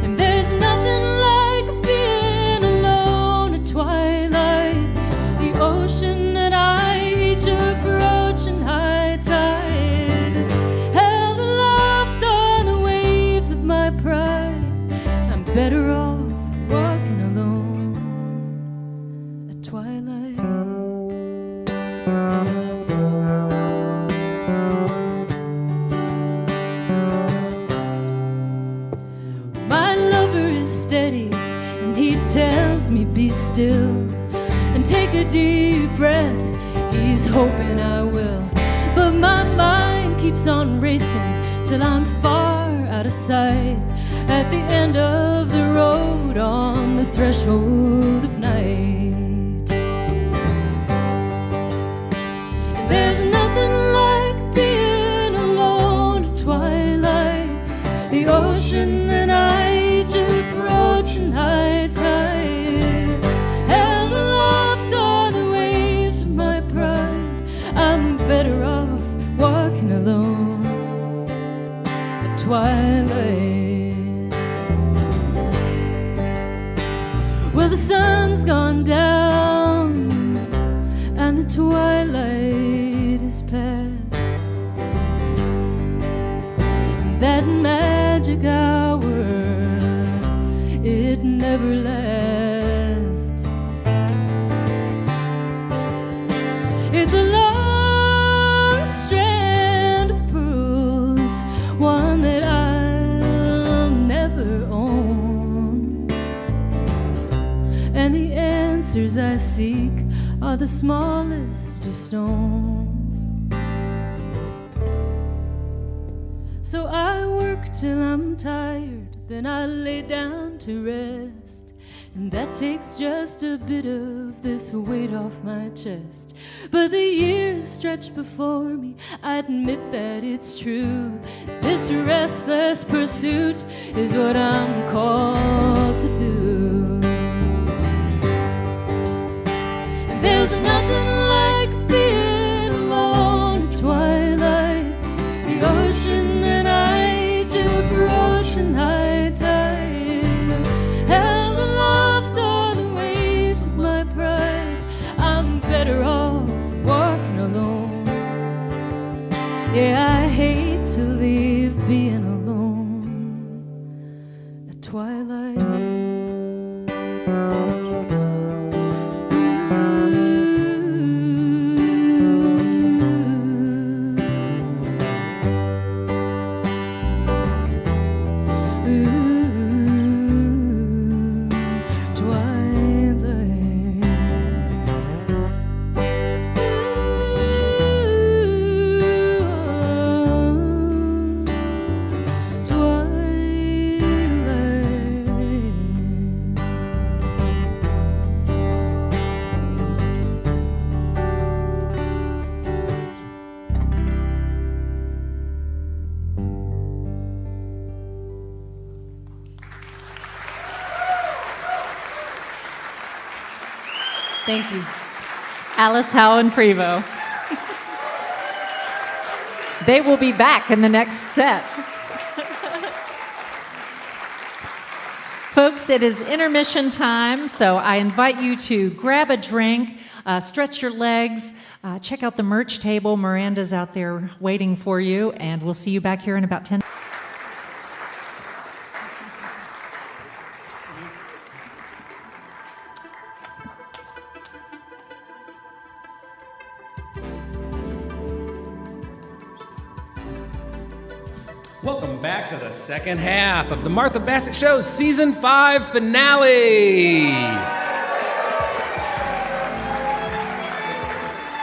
And there's nothing like being twilight. My lover is steady, and he tells me be still and take a deep breath. He's hoping I will, but my mind keeps on racing till I'm far out of sight, at the end of the road, on the threshold of night. And there's nothing like being alone at twilight, the ocean and I just approaching high tide, and the laughter, the waves of my pride. I'm better off walking alone at twilight. Well, the sun's gone down and the twilight is past, and that magic hour, it never lasts. It's a long strand of pearls, one that I'll never own, and the answers I seek are the smallest of stones. So I work till I'm tired, then I lay down to rest, and that takes just a bit of this weight off my chest. But the years stretch before me, I admit that it's true. This restless pursuit is what I'm called to do. There's nothing like being alone at twilight, the ocean and I just approaching high tide, and the laughter, the waves of my pride. I'm better off walking alone. Yeah, I hate to leave being alone at twilight. Thank you. Alice, Howe, and Freebo. They will be back in the next set. Folks, it is intermission time, so I invite you to grab a drink, stretch your legs, check out the merch table. Miranda's out there waiting for you, and we'll see you back here in about 10 minutes. Welcome back to the second half of the Martha Bassett Show Season 5 finale.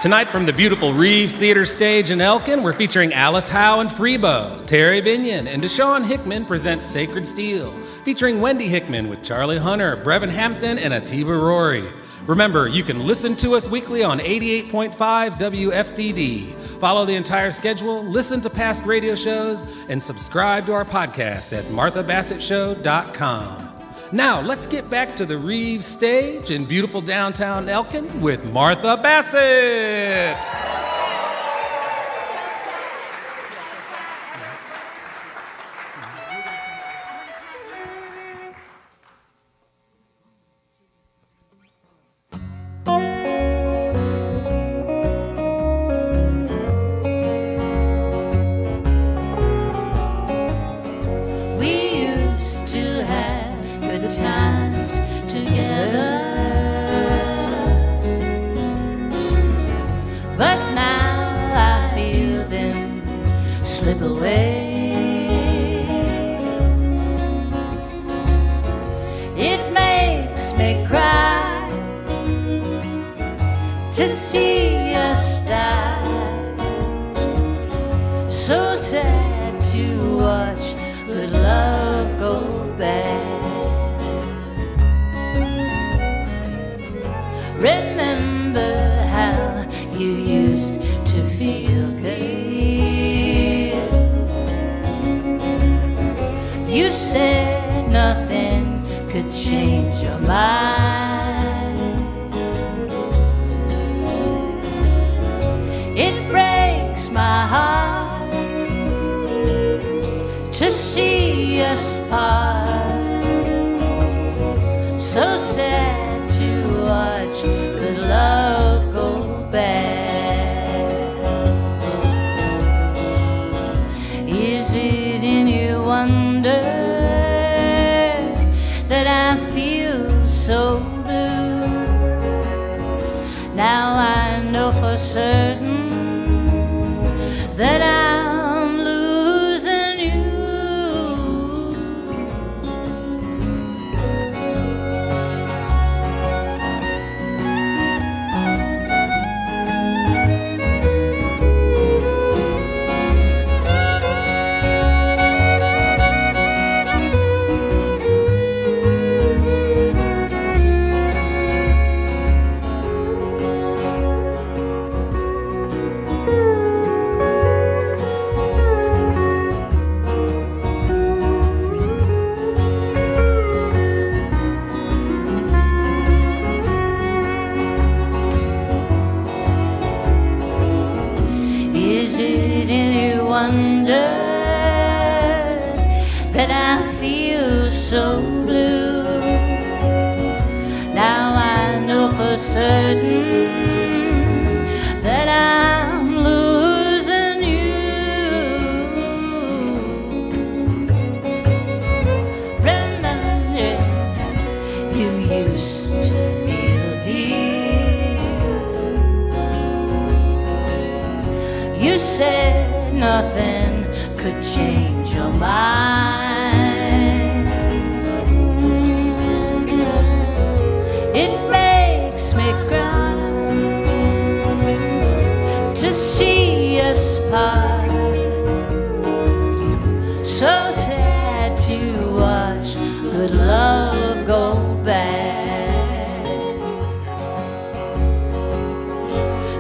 Tonight from the beautiful Reeves Theater stage in Elkin, we're featuring Alice Howe and Freebo. Terri Binion and DaShawn Hickman present Sacred Steel, featuring Wendy Hickman with Charlie Hunter, Brevin Hampton, and Atiba Rory. Remember, you can listen to us weekly on 88.5 WFDD. Follow the entire schedule, listen to past radio shows, and subscribe to our podcast at marthabassettshow.com. Now, let's get back to the Reeves stage in beautiful downtown Elkin with Martha Bassett. Times together. to see us die. So sad to watch good love go bad. Remember how you used to feel good. You said nothing could change your mind. It breaks my heart to see us part. So sad to watch good love go bad. Is it any wonder that I feel so blue? Now I know for certain that I'm losing you. Is it any wonder that I feel so blue? Now I know for certain that I'm losing you. Remember, you used to feel dear. You said nothing could change your mind. It makes me cry to see us part. So sad to watch good love go bad.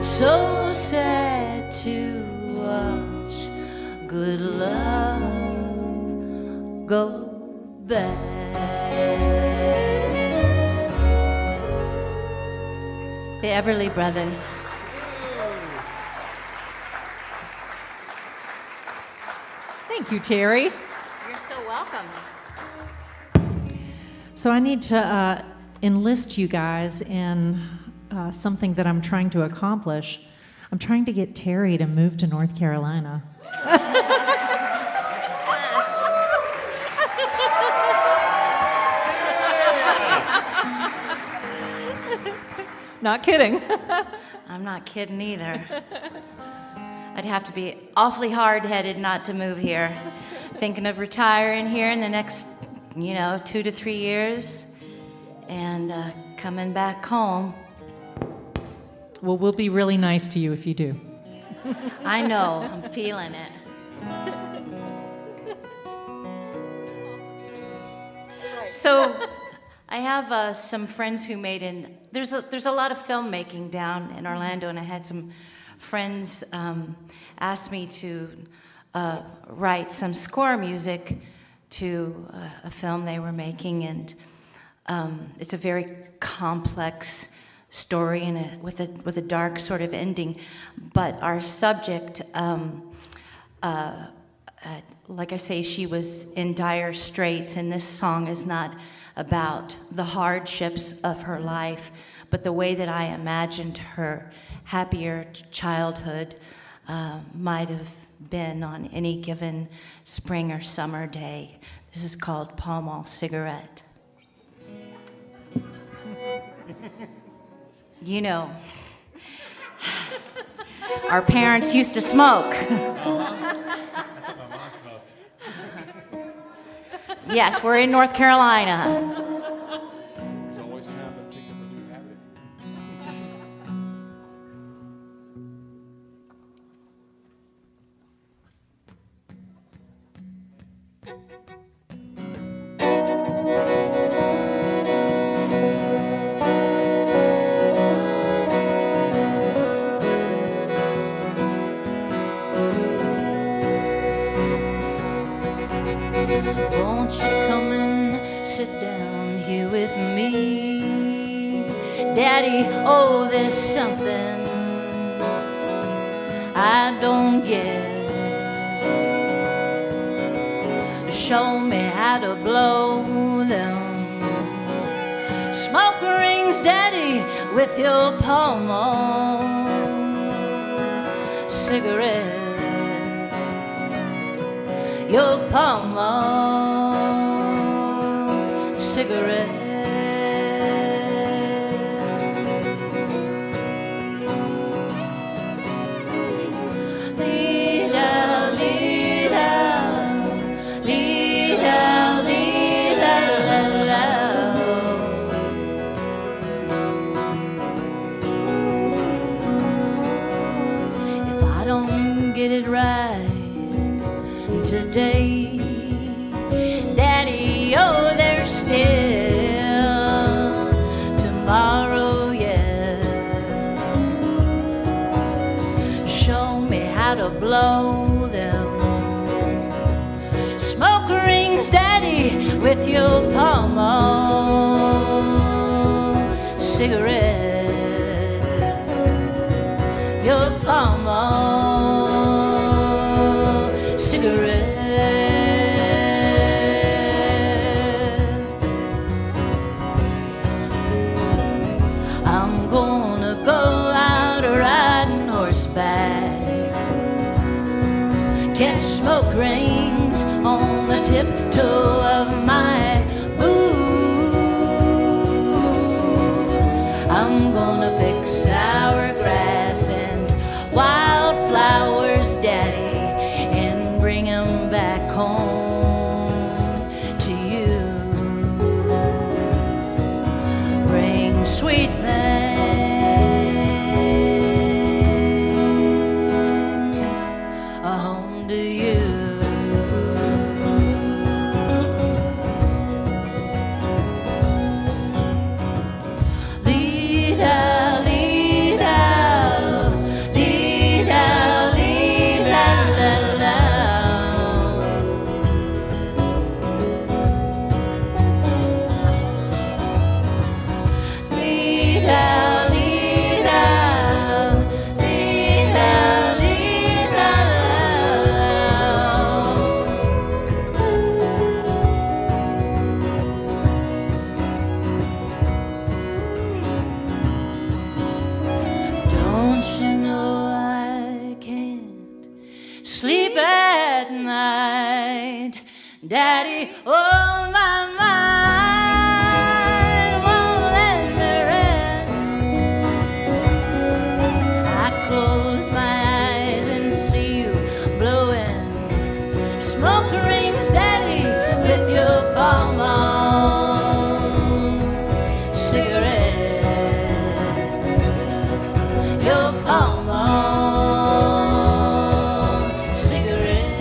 So sad to watch good love go bad. The Everly Brothers. Thank you, Terry. You're so welcome. So I need to enlist you guys in something that I'm trying to accomplish. I'm trying to get Terry to move to North Carolina. Not kidding. I'm not kidding either. I'd have to be awfully hard-headed not to move here. Thinking of retiring here in the next, 2 to 3 years and coming back home. Well, we'll be really nice to you if you do. I know, I'm feeling it. So I have some friends who made there's a lot of filmmaking down in Orlando, and I had some friends ask me to write some score music to a film they were making, and it's a very complex story and with a dark sort of ending. But our subject, like I say, she was in dire straits, and this song is not about the hardships of her life, but the way that I imagined her happier childhood might have been on any given spring or summer day. This is called Pall Mall Cigarette. You know, our parents used to smoke. That's what my mom smoked. Yes, we're in North Carolina. There's always time to pick up a new habit. Won't you come and sit down here with me? Daddy, oh, there's something I don't get. Show me how to blow them smoke rings, Daddy, with your palm on cigarette. Your palm on cigarette. Lead out, lead out, lead out, lead out. If I don't get it right today, Daddy, oh, there's still tomorrow, yeah. Show me how to blow them smoke rings, Daddy, with your palm on cigarette. Your palm on cigarette. I'm gonna go out riding horseback, catch smoke rings on the tiptoe of my boot. I'm gonna pick sour grass and wildflowers, Daddy, and bring 'em back home to you. Bring sweet things home to you. Lead out, lead out, lead out, lead out, out, out. Lead out, lead out, lead out, lead out. Don't you know I can't sleep at night, Daddy? Oh, my mind won't let me rest. I close my eyes and see you blowing smoke rings, Daddy, with your palm on cigarette. Your palm on cigarette.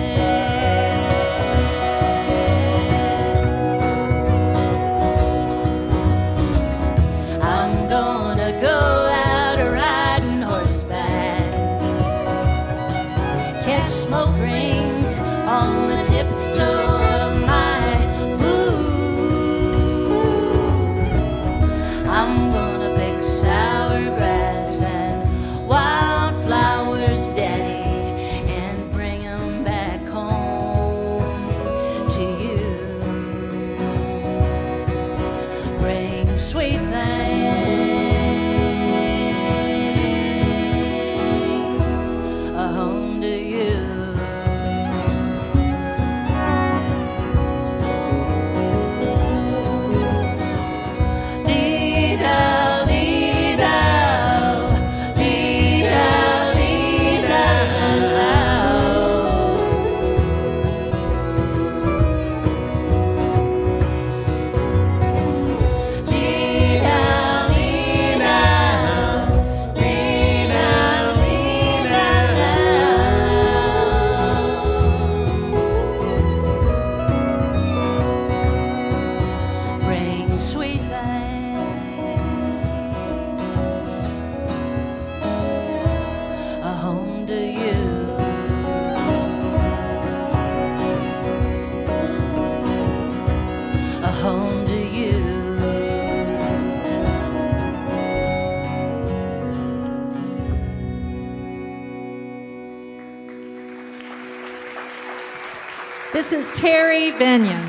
This is Terri Binion.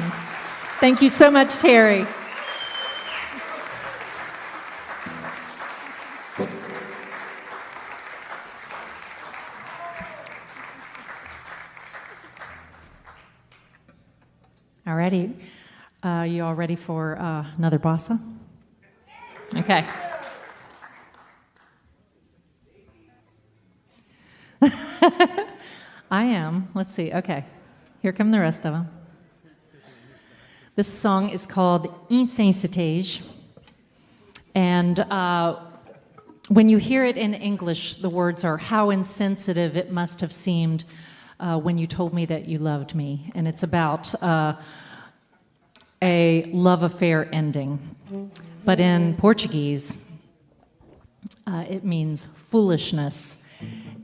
Thank you so much, Terri. Alrighty, you all ready for another bossa? Okay. I am. Let's see. Okay. Here come the rest of them. This song is called Insensitage. And when you hear it in English, the words are, how insensitive it must have seemed when you told me that you loved me. And it's about a love affair ending. But in Portuguese, it means foolishness.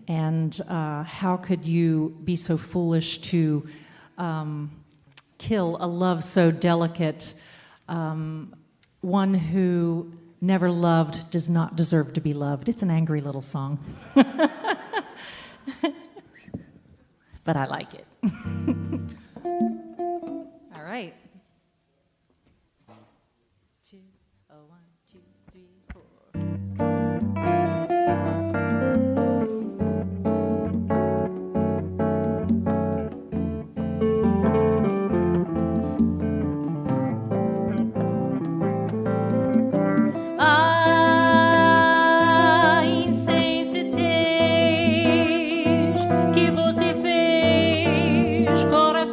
And how could you be so foolish to kill a love so delicate? One who never loved does not deserve to be loved. It's an angry little song. But I like it. All right. 2, 1, 2, 3, 4. Que você fez, coração.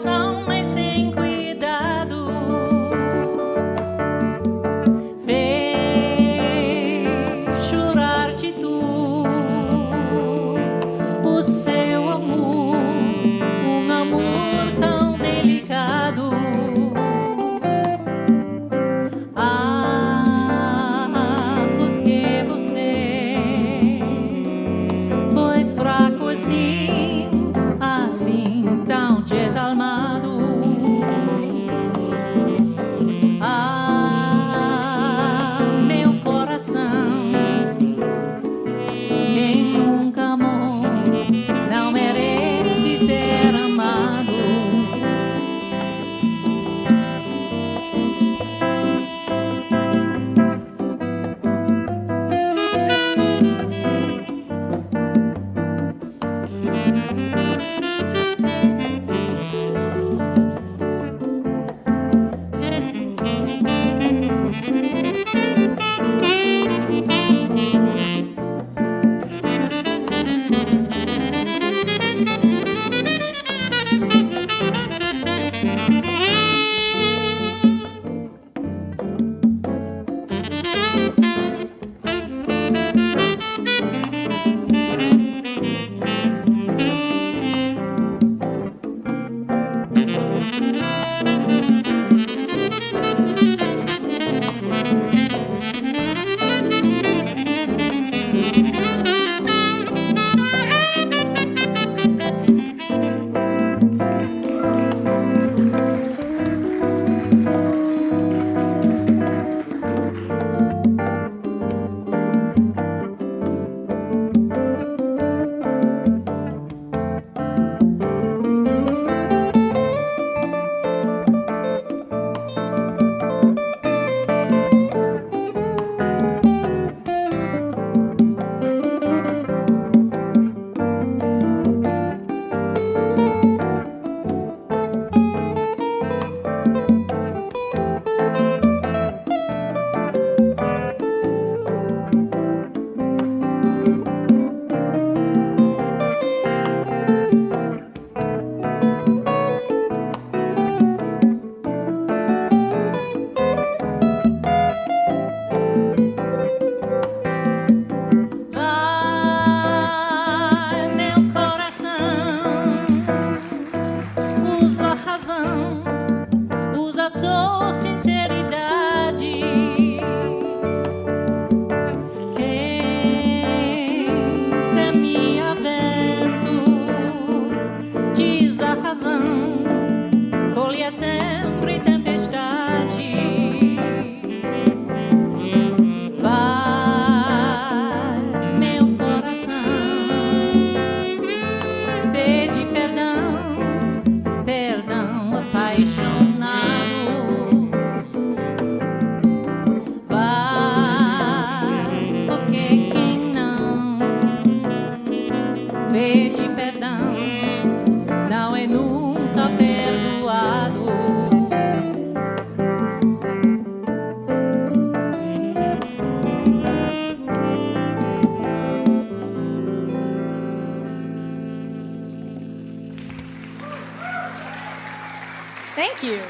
Thank you.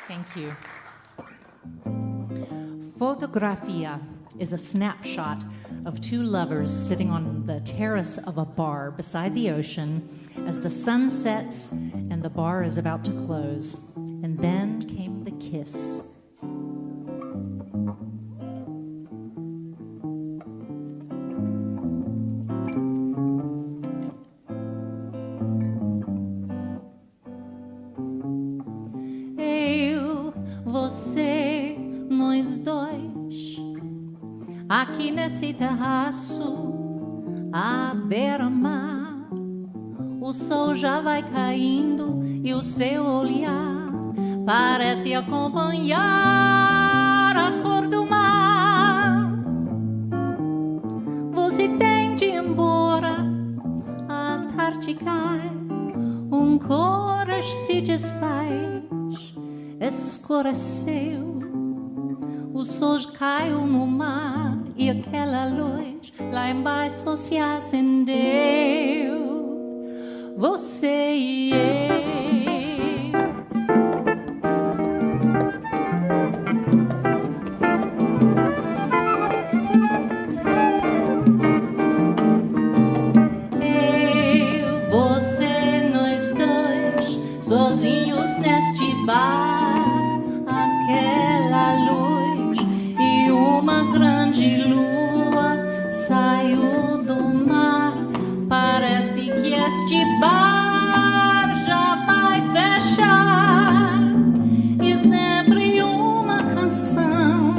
Thank you. Fotografia is a snapshot of two lovers sitting on the terrace of a bar beside the ocean as the sun sets and the bar is about to close. And then came the kiss. Você, nós dois, aqui nesse terraço, à beira-mar. O sol já vai caindo e o seu olhar parece acompanhar a cor do mar. Você tem de ir embora, a tarde cai, coras se desfaz. Escureceu, o sol caiu no mar e aquela luz lá embaixo se acendeu. Você e eu, você, nós dois, sozinhos neste bar. Uma grande lua saiu do mar. Parece que este bar já vai fechar. E sempre uma canção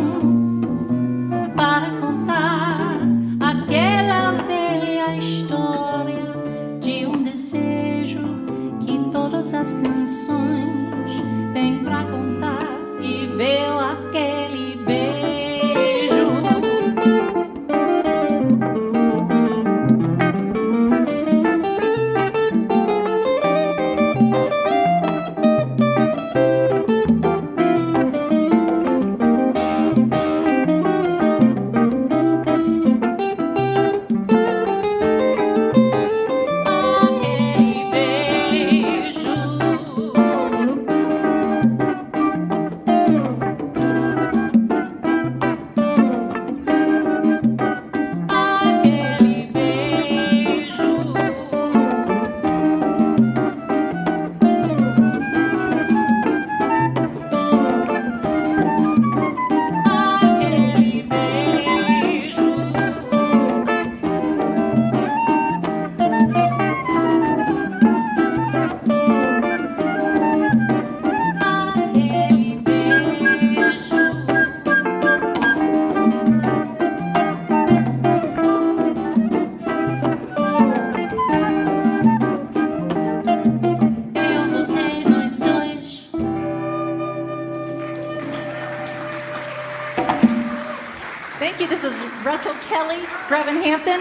para contar aquela velha história de desejo que todas as canções têm pra contar. E veio aquele beijo.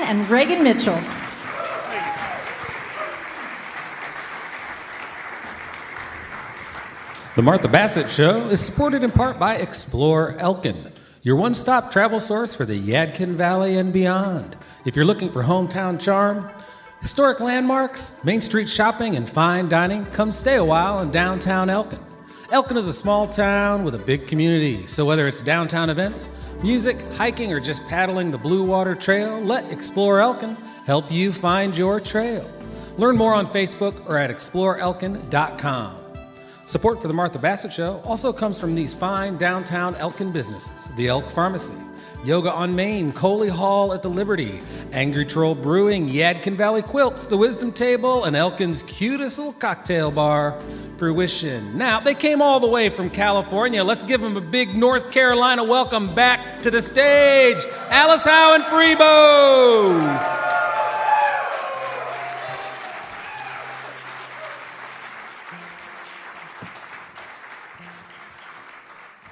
And Reagan Mitchell. The Martha Bassett Show is supported in part by Explore Elkin, your one-stop travel source for the Yadkin Valley and beyond. If you're looking for hometown charm, historic landmarks, Main Street shopping, and fine dining, come stay a while in downtown Elkin. Elkin is a small town with a big community, so whether it's downtown events, music, hiking, or just paddling the Blue Water Trail, let Explore Elkin help you find your trail. Learn more on Facebook or at exploreelkin.com. Support for the Martha Bassett Show also comes from these fine downtown Elkin businesses: the Elk Pharmacy, Yoga on Main, Coley Hall at the Liberty, Angry Troll Brewing, Yadkin Valley Quilts, the Wisdom Table, and Elkin's cutest little cocktail bar, Fruition. Now, they came all the way from California. Let's give them a big North Carolina welcome back to the stage. Alice Howe and Freebo.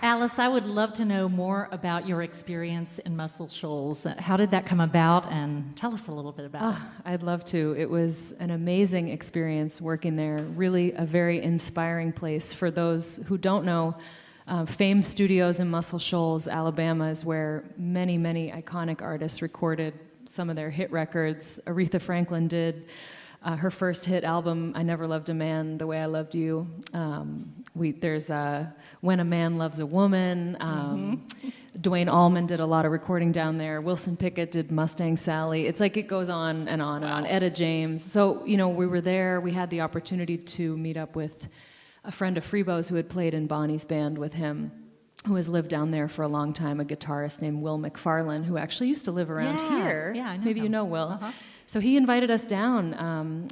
Alice, I would love to know more about your experience in Muscle Shoals. How did that come about? And tell us a little bit about it. I'd love to. It was an amazing experience working there. Really a very inspiring place. For those who don't know, Fame Studios in Muscle Shoals, Alabama, is where many, many iconic artists recorded some of their hit records. Aretha Franklin did her first hit album, I Never Loved a Man the Way I Loved You. There's When a Man Loves a Woman. Dwayne Allman did a lot of recording down there. Wilson Pickett did Mustang Sally. It's like it goes on and on and on. Etta James. So, you know, we were there. We had the opportunity to meet up with a friend of Freebo's who had played in Bonnie's band with him, who has lived down there for a long time, a guitarist named Will McFarlane, who actually used to live around here. Yeah, I know Maybe him. you know Will. So he invited us down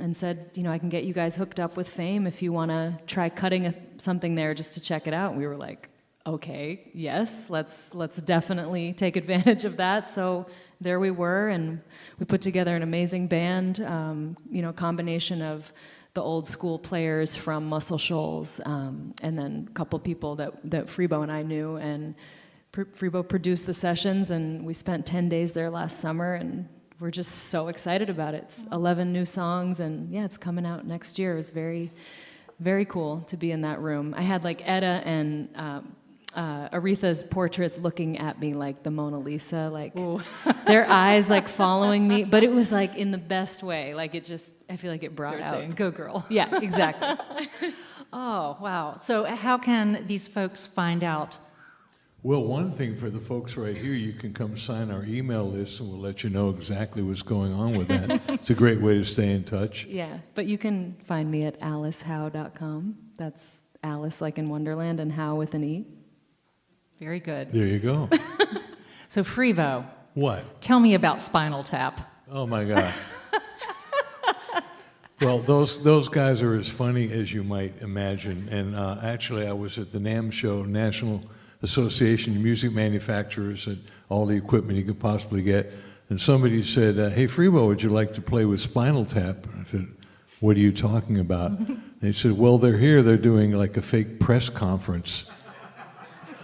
and said, you know, I can get you guys hooked up with Fame if you want to try cutting something there just to check it out. And we were like, okay, yes, let's definitely take advantage of that. So there we were, and we put together an amazing band, you know, combination of the old school players from Muscle Shoals, and then a couple people that Freebo and I knew, and Freebo produced the sessions, and we spent 10 days there last summer, and we're just so excited about it. It's 11 new songs, and yeah, it's coming out next year. It was very, very cool to be in that room. I had like Etta and Aretha's portraits looking at me like the Mona Lisa, like their eyes like following me, but it was like in the best way. Like it just, I feel like it brought out. Saying, go girl. Yeah, exactly. Oh, wow. So how can these folks find out? Well, one thing for the folks right here, you can come sign our email list and we'll let you know exactly what's going on with that. It's a great way to stay in touch. Yeah, but you can find me at alicehowe.com. That's Alice like in Wonderland and Howe with an E. Very good. There you go. So Freebo, What? tell me about Spinal Tap. Oh my God. Well, those guys are as funny as you might imagine. And actually, I was at the NAMM show, National Association of Music Manufacturers, and all the equipment you could possibly get. And somebody said, hey, Freebo, would you like to play with Spinal Tap? And I said, what are you talking about? And he said, well, they're here. They're doing like a fake press conference.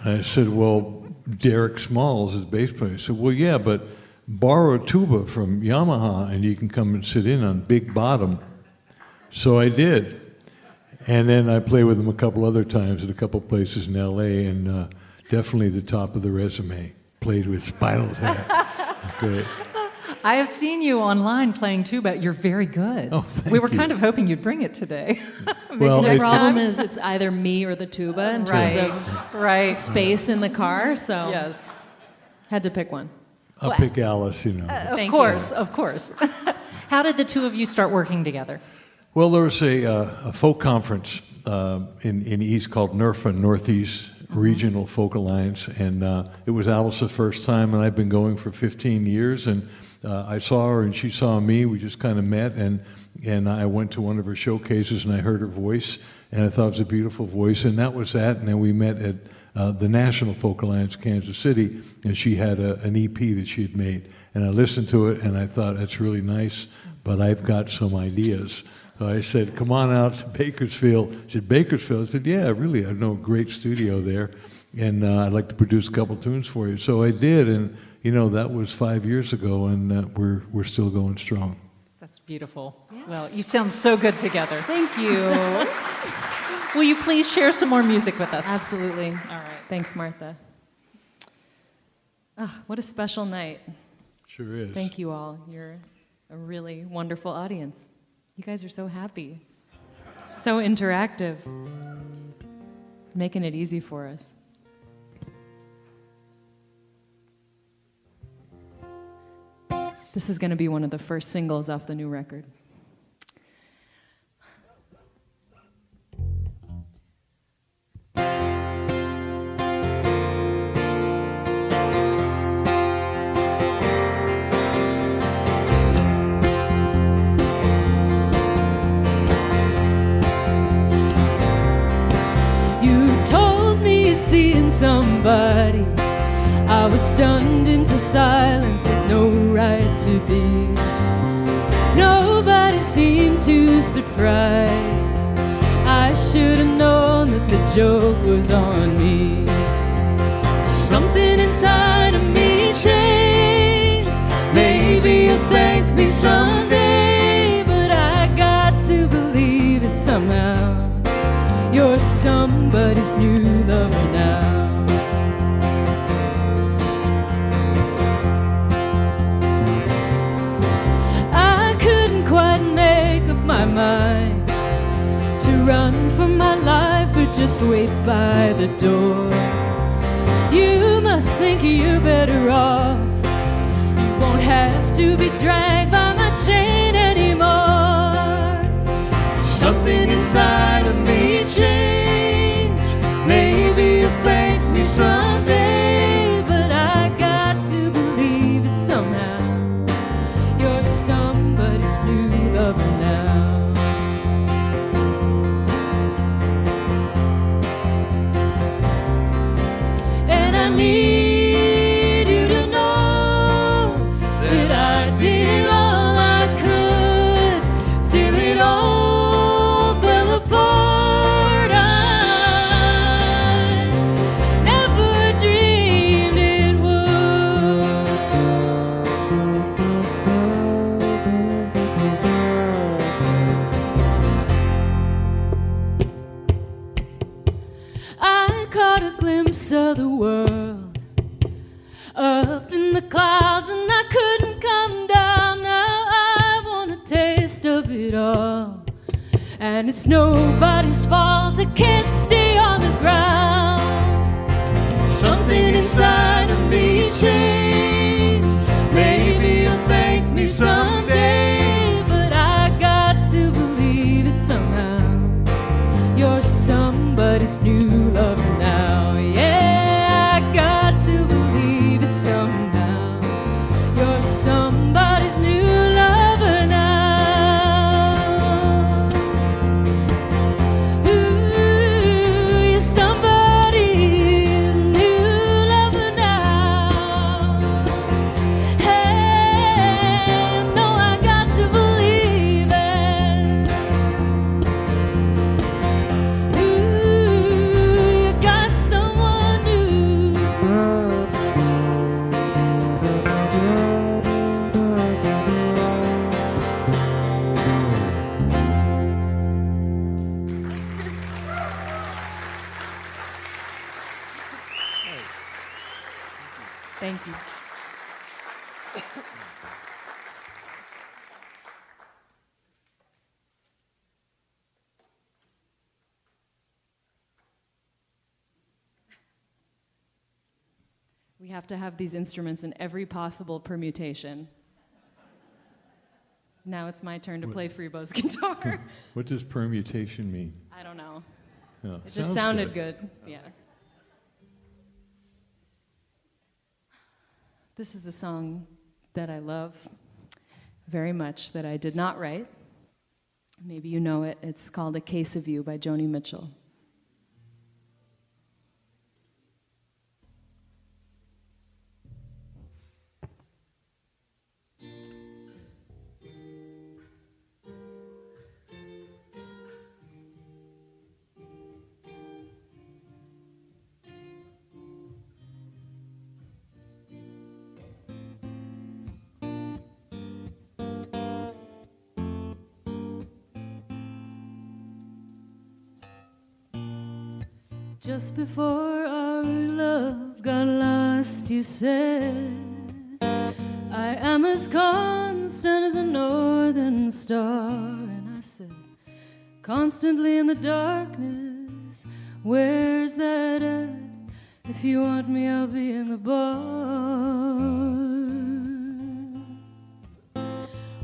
And I said, well, Derek Smalls is bass player. He said, well, yeah, but borrow a tuba from Yamaha and you can come and sit in on Big Bottom. So I did. And then I played with them a couple other times at a couple places in L.A., and definitely the top of the resume. Played with Spinal Tap. Great. I have seen you online playing tuba. You're very good. Oh, thank We were you. kind of hoping you'd bring it today. Well, The it's problem is it's either me or the tuba in terms of right. space in the car, so Yes. had to pick one. I'll pick Alice, you know. Of course. How did the two of you start working together? Well, there was a folk conference in East called NERFA, Northeast Regional Folk Alliance, and it was Alice's first time, and I've been going for 15 years, and I saw her and she saw me. We just kind of met, and I went to one of her showcases and I heard her voice, and I thought it was a beautiful voice, and that was that. And then we met at the National Folk Alliance, Kansas City, and she had an EP that she had made, and I listened to it, and I thought, that's really nice, but I've got some ideas. So I said, come on out to Bakersfield. She said, Bakersfield? I said, yeah, really, I know a great studio there, and I'd like to produce a couple tunes for you. So I did, and you know, that was 5 years ago, and we're still going strong. That's beautiful. Yeah. Well, you sound so good together. Thank you. Will you please share some more music with us? Absolutely. All right. Thanks, Martha. Oh, what a special night. Sure is. Thank you all. You're a really wonderful audience. You guys are so happy, so interactive, making it easy for us. This is going to be one of the first singles off the new record. Somebody, I was stunned into silence with no right to be. Nobody seemed too surprised. I should have known that the joke was on me. Something inside of me changed. Maybe you'll thank me someday, but I got to believe it somehow. You're somebody's new lover now. just wait by the door. You must think you're better off. You won't have to be dragged by my chain anymore. Something inside of me changed. Maybe you'll thank me someday, but I got to believe it somehow. You're somebody's new lover now. And I need you to know that I did all I could. Still it all fell apart. I never dreamed it would. I caught a glimpse of the world up in the clouds, and I couldn't come down. Now I want a taste of it all, and it's nobody's fault. I can't stay on the ground. something inside of me changed. Maybe you'll thank me someday, but I got to believe it somehow. You're somebody's new lover now. Yeah, I got to believe it somehow. You're somebody's new lover now. Ooh, you're somebody's new lover now. Hey, no, I got to believe it. Ooh, you got someone new. Thank you. We have to have these instruments in every possible permutation. Now it's my turn to play Freebo's guitar. What does permutation mean? I don't know. Oh, It just sounds sounded good. Yeah. This is a song that I love very much that I did not write. Maybe you know it. It's called A Case of You by Joni Mitchell. Just before our love got lost, you said, I am as constant as a northern star. And I said, constantly in the darkness, where's that at? If you want me, I'll be in the bar.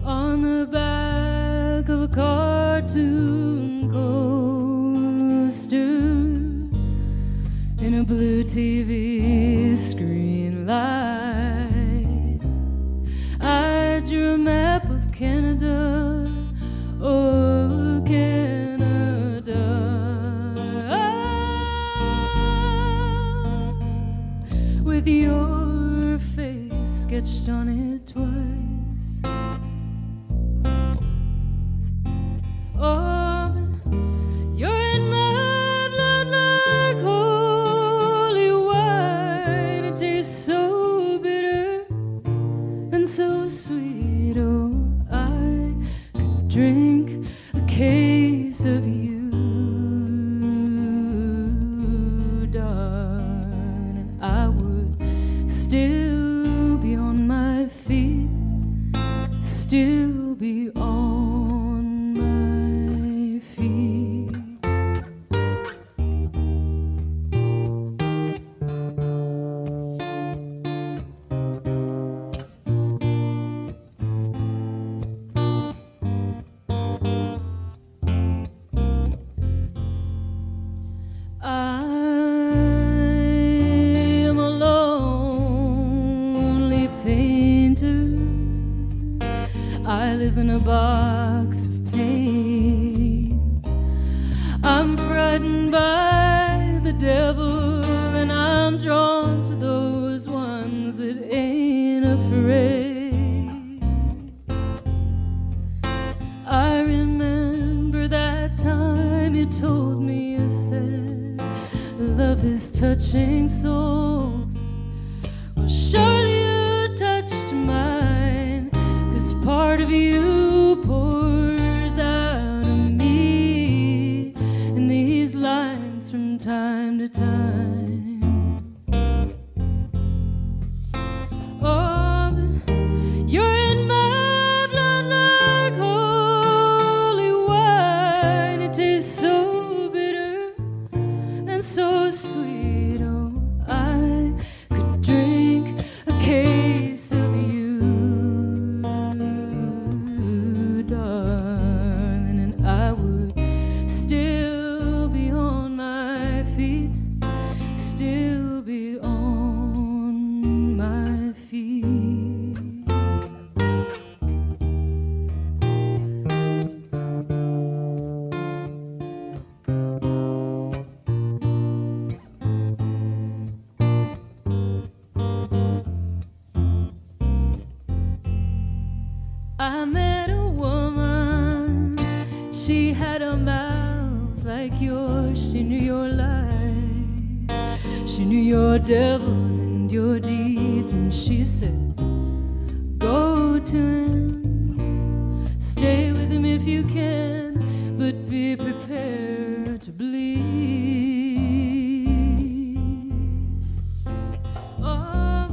On the back of a cartoon coaster, in a blue TV screen light, I drew a map of Canada, oh Canada, with your face sketched on it twice. Oh, you're in my blood like holy wine. It tastes so bitter and so sweet. Oh, I could drink a case of you, darling, and I would still be on my feet, still be on my feet. I met a woman, she had a mouth like yours. She knew your life, she knew your devils and your deeds, and she said, go to him, stay with him if you can, but be prepared to bleed. Oh,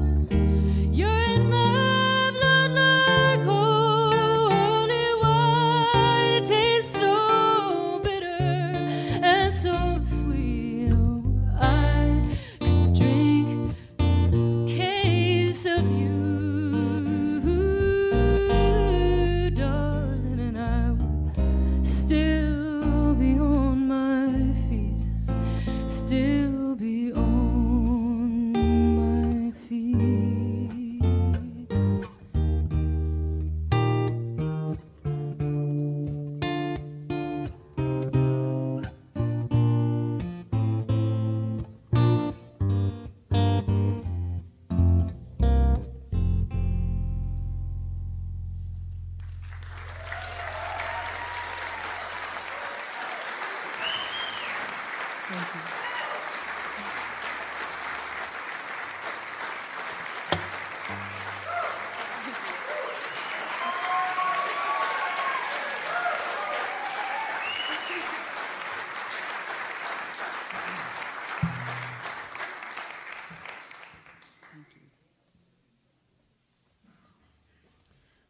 you're in my blood like holy wine. It tastes so bitter and so sweet. Oh, I could drink a case of you, darling, and I would still be on my feet, still be on my feet.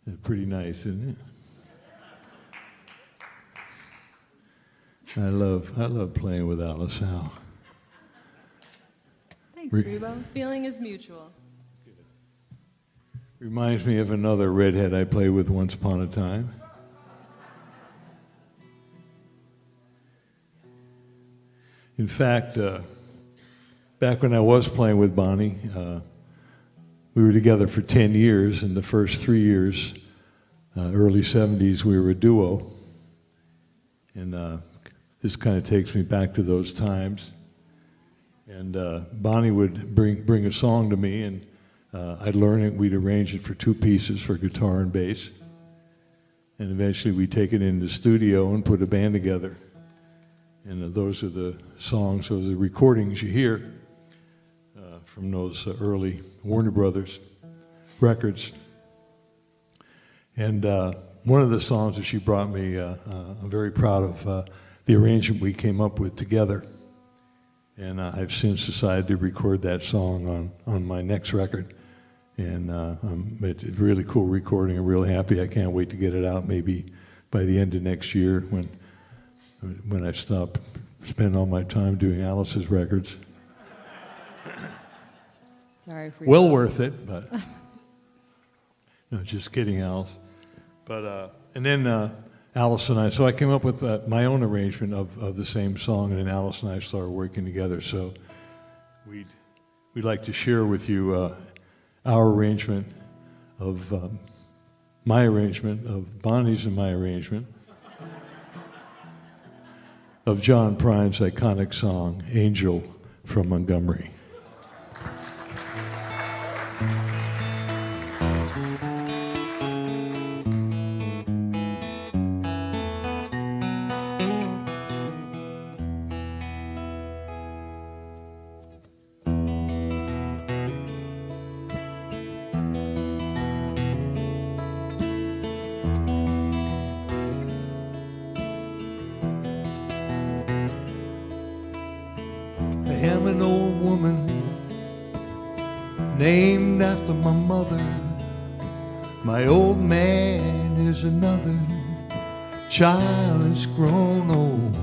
It's pretty nice, isn't it? I love playing with Alice Howe. Thanks, Freebo. Feeling is mutual. Reminds me of another redhead I played with once upon a time. In fact, back when I was playing with Bonnie, we were together for 10 years. In the first 3 years, early 70s, we were a duo. And this kind of takes me back to those times. And Bonnie would bring a song to me, and I'd learn it. We'd arrange it for 2 pieces for guitar and bass. And eventually we'd take it in the studio and put a band together. And those are the songs, those are the recordings you hear from those early Warner Brothers records. And one of the songs that she brought me, I'm very proud of the arrangement we came up with together. And I've since decided to record that song on my next record. And it's a really cool recording. I'm really happy. I can't wait to get it out maybe by the end of next year when I spend all my time doing Alice's records. Sorry for well worth it, but no, just kidding, Alice. But and then Alice and I, so I came up with my own arrangement of the same song, and then Alice and I started working together. So we'd like to share with you our arrangement of my arrangement of Bonnie's and my arrangement of John Prine's iconic song, Angel from Montgomery. I am an old woman named after my mother. My old man is another child has grown old.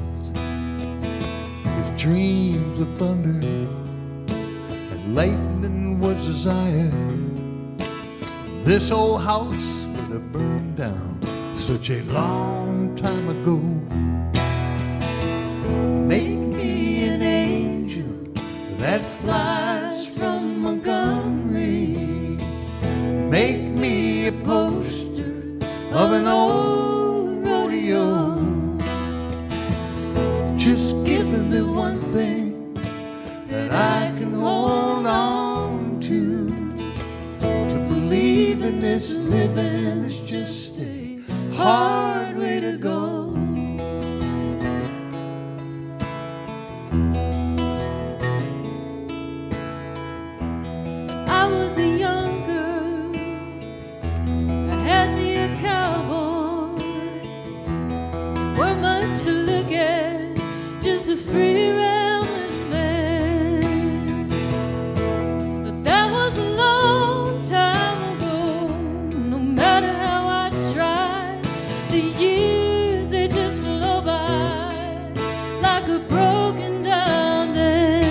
If dreams of thunder and lightning was desired, this old house would have burned down such a long time ago. Make me an angel that flies from Montgomery. Make me a poster of an old rodeo. Just giving me one thing that I can hold on to believe in this living is just a hard way to go. I was a young girl, I had me a cowboy. Weren't much to look at, just a free rambling man. But that was a long time ago. No matter how I tried, the years they just flow by like a broken down dam.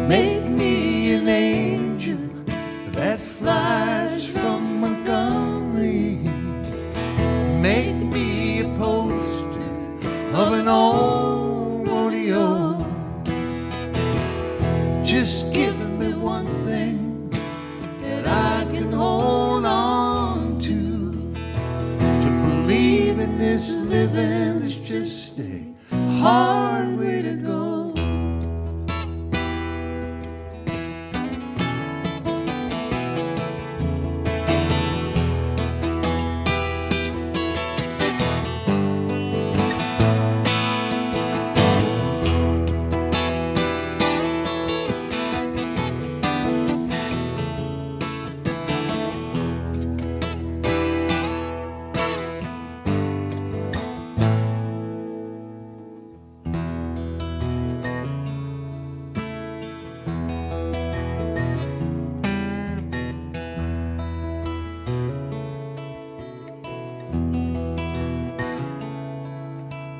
Make me an angel that flies from Montgomery. Make me a poster of an old rodeo. Just giving me one thing that I can hold on to believe in this living is just a hard way to go.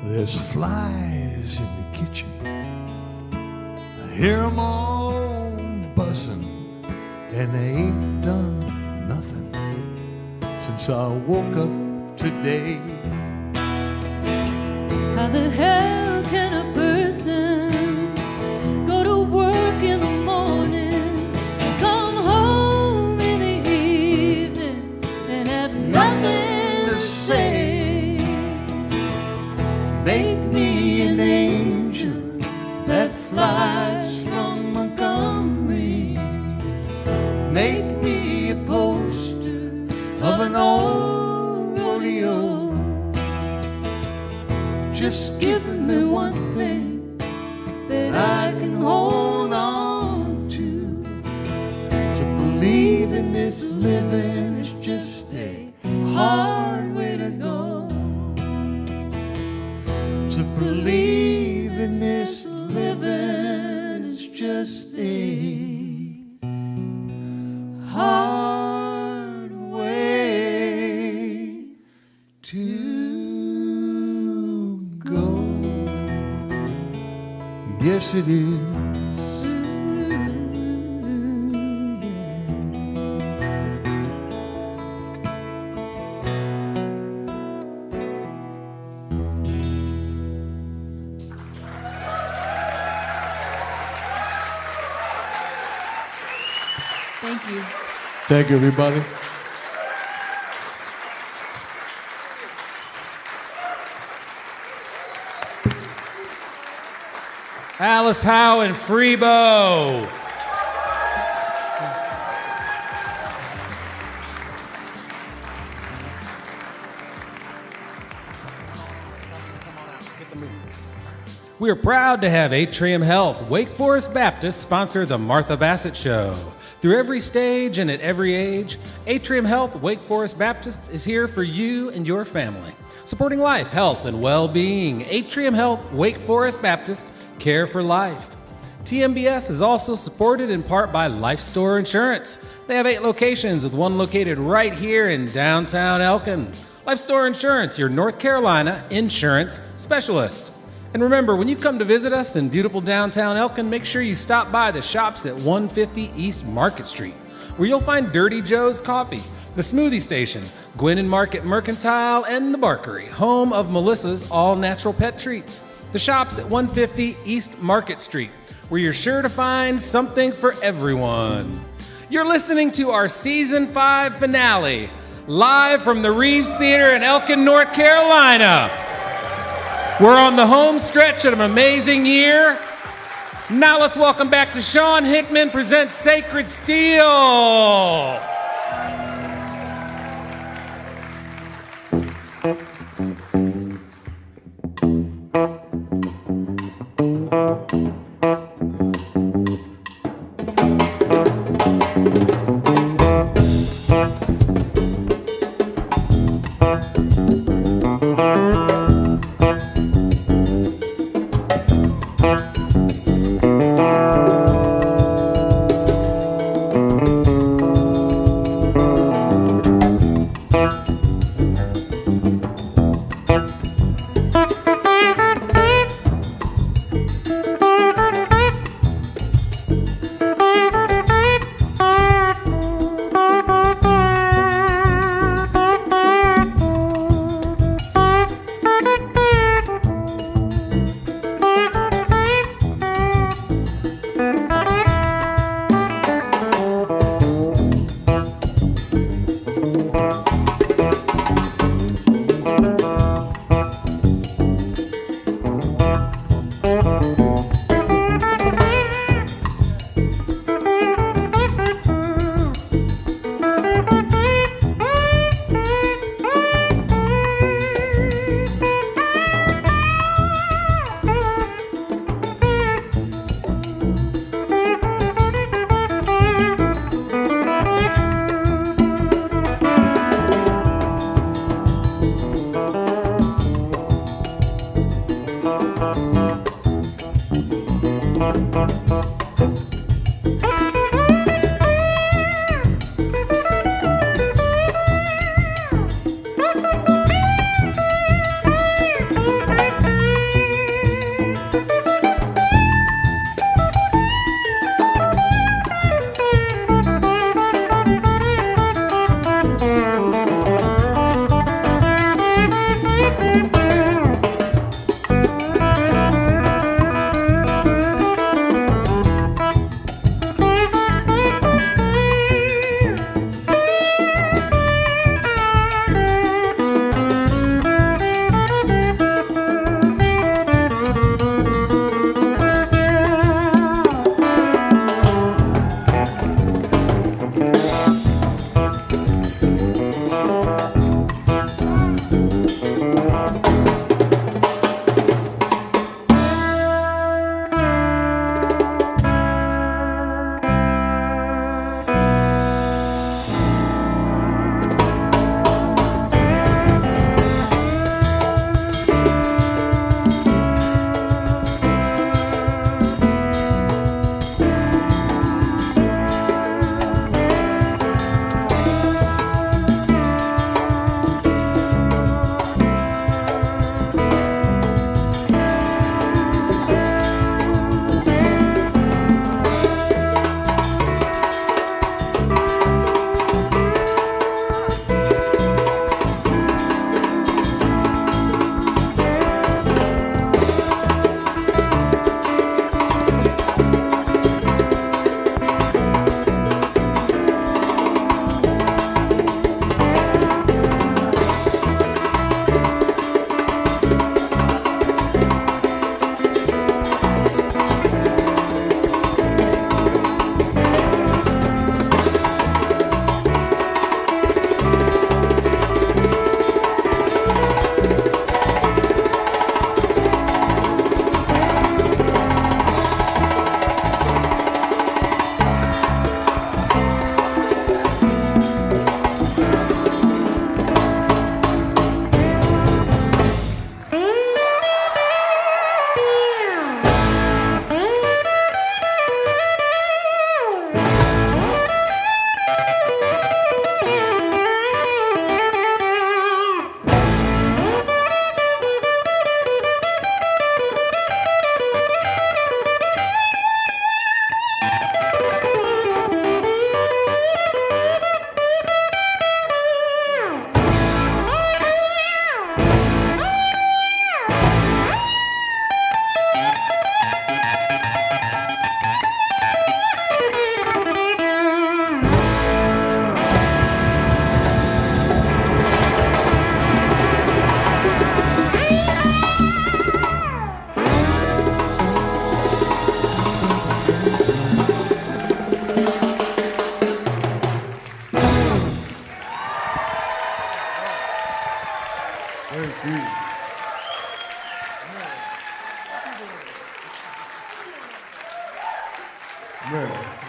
There's flies in the kitchen. I hear 'em all buzzing, and they ain't done nothing since I woke up today. How the hell can a person go to work in the morning, come home in the evening, and have nothing to say? Make me an angel that flies from Montgomery. Make me a poster of an old rodeo. Just giving me one thing that I can hold on to believe in this living is just a hard way to go. To believe in this living is just a hard way to go. Yes, it is. Thank you. Thank you, everybody. Alice Howe and Freebo. We are proud to have Atrium Health, Wake Forest Baptist sponsor the Martha Bassett Show. Through every stage and at every age, Atrium Health, Wake Forest Baptist is here for you and your family. Supporting life, health, and well-being, Atrium Health, Wake Forest Baptist, care for life. TMBS is also supported in part by Life Store Insurance. They have 8 locations, with one located right here in downtown Elkin. Life Store Insurance, your North Carolina insurance specialist. And remember, when you come to visit us in beautiful downtown Elkin, make sure you stop by the shops at 150 East Market Street, where you'll find Dirty Joe's Coffee, the Smoothie Station, Gwynn and Market Mercantile, and the Barkery, home of Melissa's all-natural pet treats. The shops at 150 East Market Street, where you're sure to find something for everyone. You're listening to our Season 5 finale, live from the Reeves Theater in Elkin, North Carolina. We're on the home stretch of an amazing year. Now let's welcome back DaShawn Hickman presents Sacred Steel.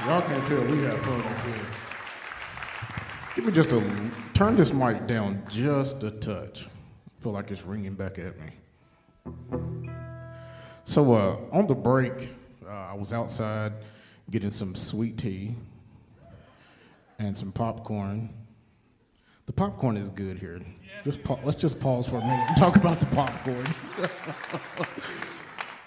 Y'all can't tell we have fun up here. Give me just turn this mic down just a touch. I feel like it's ringing back at me. So on the break, I was outside getting some sweet tea and some popcorn. The popcorn is good here. Let's just pause for a minute and talk about the popcorn.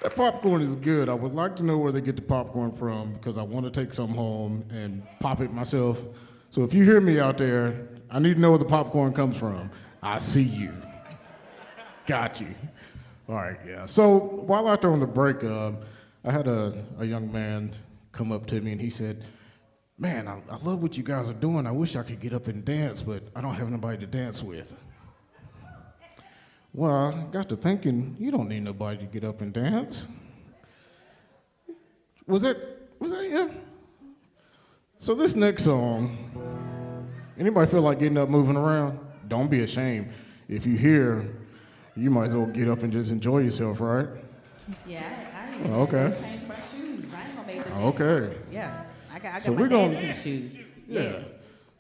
That popcorn is good. I would like to know where they get the popcorn from because I want to take some home and pop it myself. So if you hear me out there, I need to know where the popcorn comes from. I see you. Got you. All right, yeah. So while out there on the break, I had a young man come up to me and he said, man, I love what you guys are doing. I wish I could get up and dance, but I don't have nobody to dance with. Well, I got to thinking, you don't need nobody to get up and dance. Was that yeah? So this next song, anybody feel like getting up, moving around? Don't be ashamed. If you hear, you might as well get up and just enjoy yourself, right? Yeah, I okay. Change my shoes. I ain't gonna make the okay. Yeah, I got So my dancing shoes. Yeah.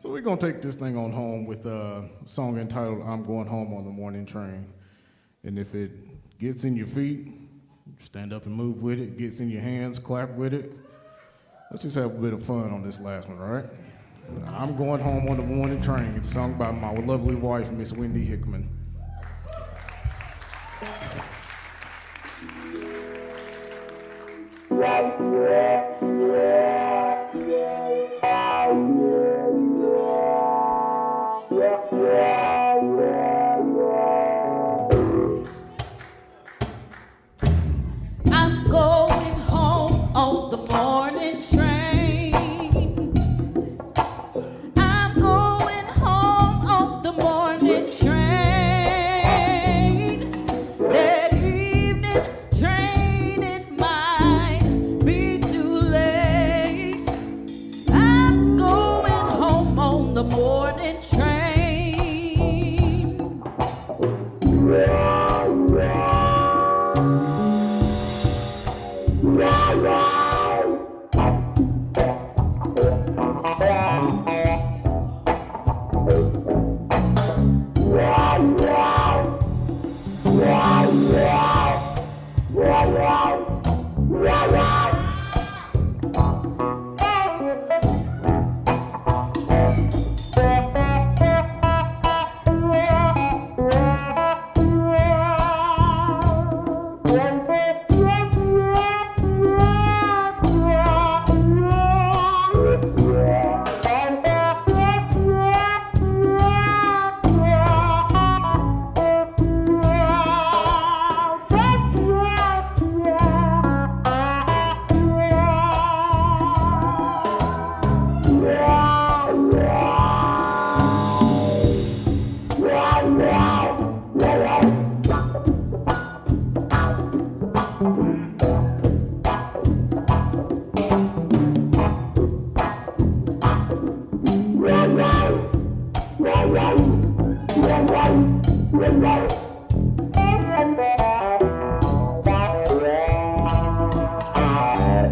So we're gonna take this thing on home with a song entitled "I'm Going Home on the Morning Train." And if it gets in your feet, stand up and move with it. Gets in your hands, clap with it. Let's just have a bit of fun on this last one, all right? I'm Going Home on the Morning Train, sung by my lovely wife, Miss Wendy Hickman. I'm going home on the morning train. I'm going home on the morning train. That evening train, it might be too late. I'm going home on the morning train.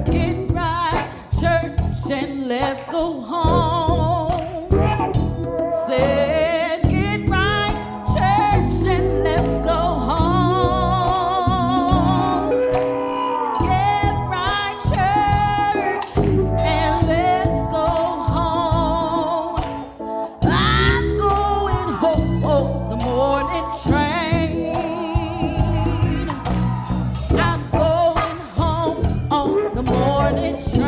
Get right, church, and let's go home. Said, get right, church, and let's go home. Get right, church, and let's go home. I'm going home on the morning train. I'm going home on the morning train.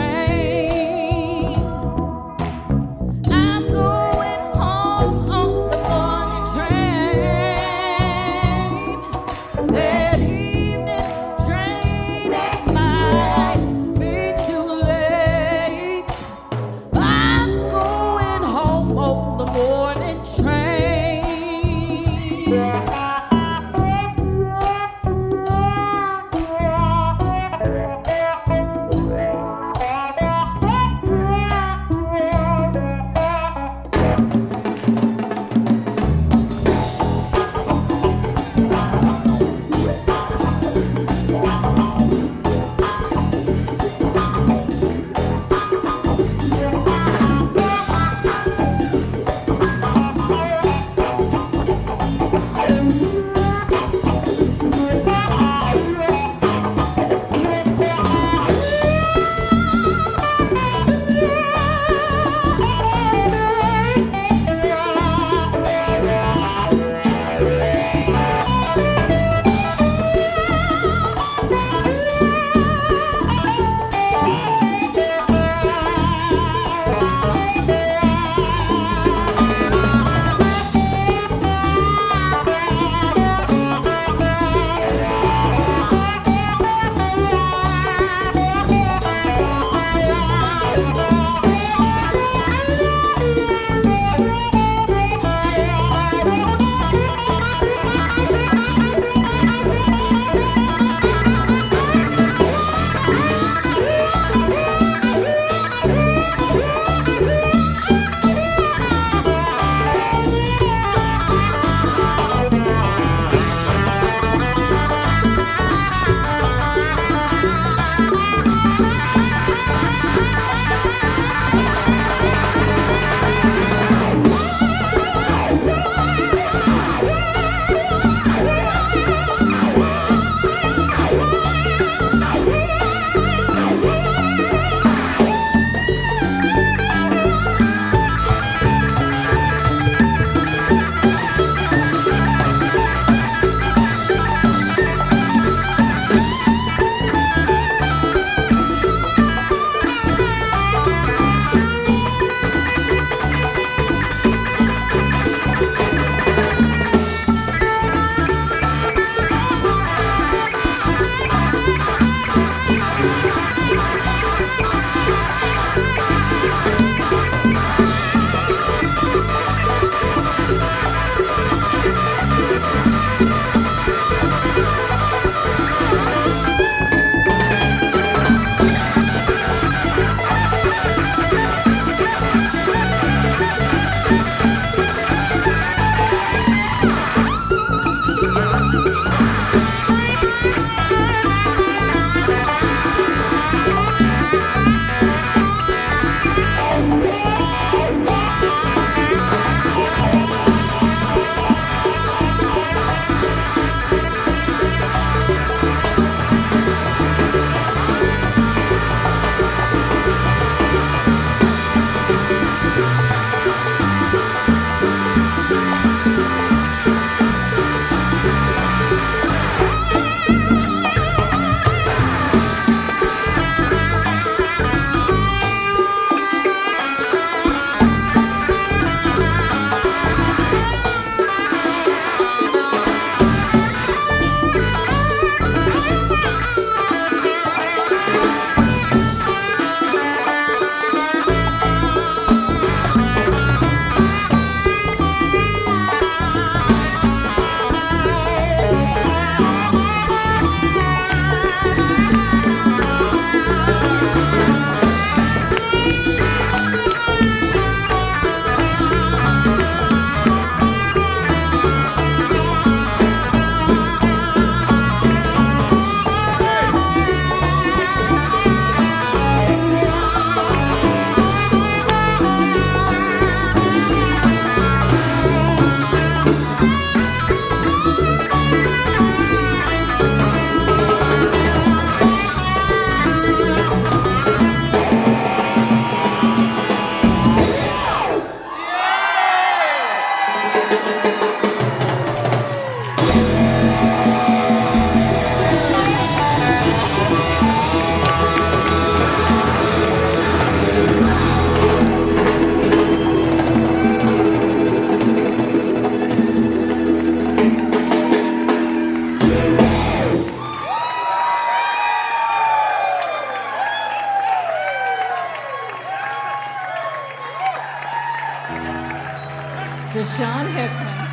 DaShawn Hickman.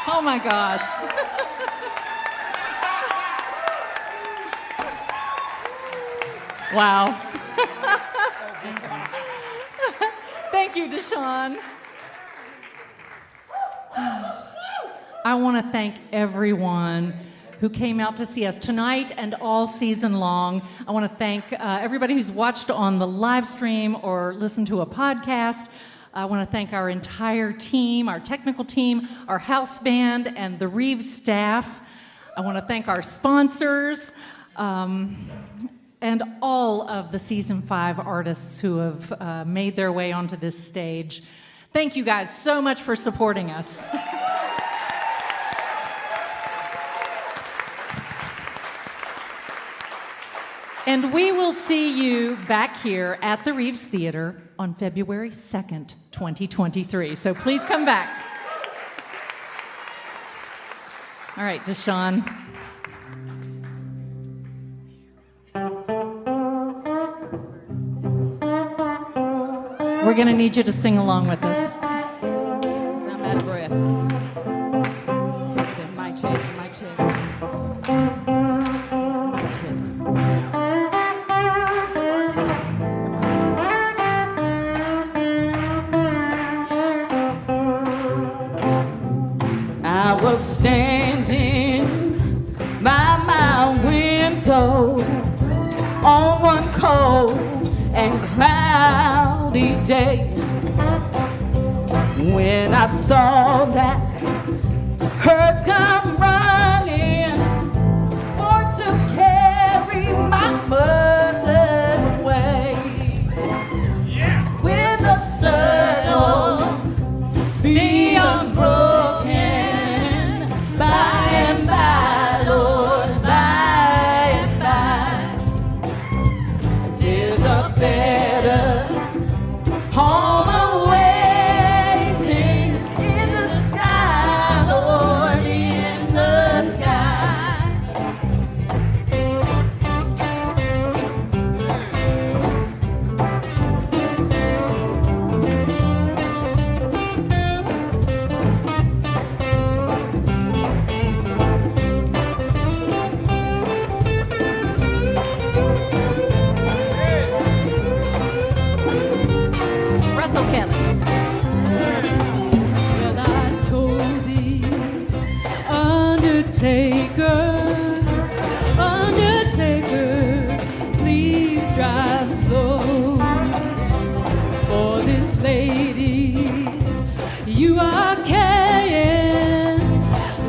Oh my gosh. Wow. Thank you, DaShawn. I want to thank everyone who came out to see us tonight and all season long. I want to thank everybody who's watched on the live stream or listened to a podcast. I want to thank our entire team, our technical team, our house band, and the Reeves staff. I want to thank our sponsors and all of the season 5 artists who have made their way onto this stage. Thank you guys so much for supporting us. And we will see you back here at the Reeves Theater on February 2nd, 2023. So please come back. All right, DaShawn. We're going to need you to sing along with us. I'm out of breath. Mic check, mic check. I was standing by my window on one cold and cloudy day when I saw that hearse come running for to carry my mother away. With a circle be unbroken by and by, Lord, by and by. There's a better home awaiting in the sky, Lord, in the sky. Russell Kelly. Well, I told the undertaker, please drive slow. For this lady you are carrying,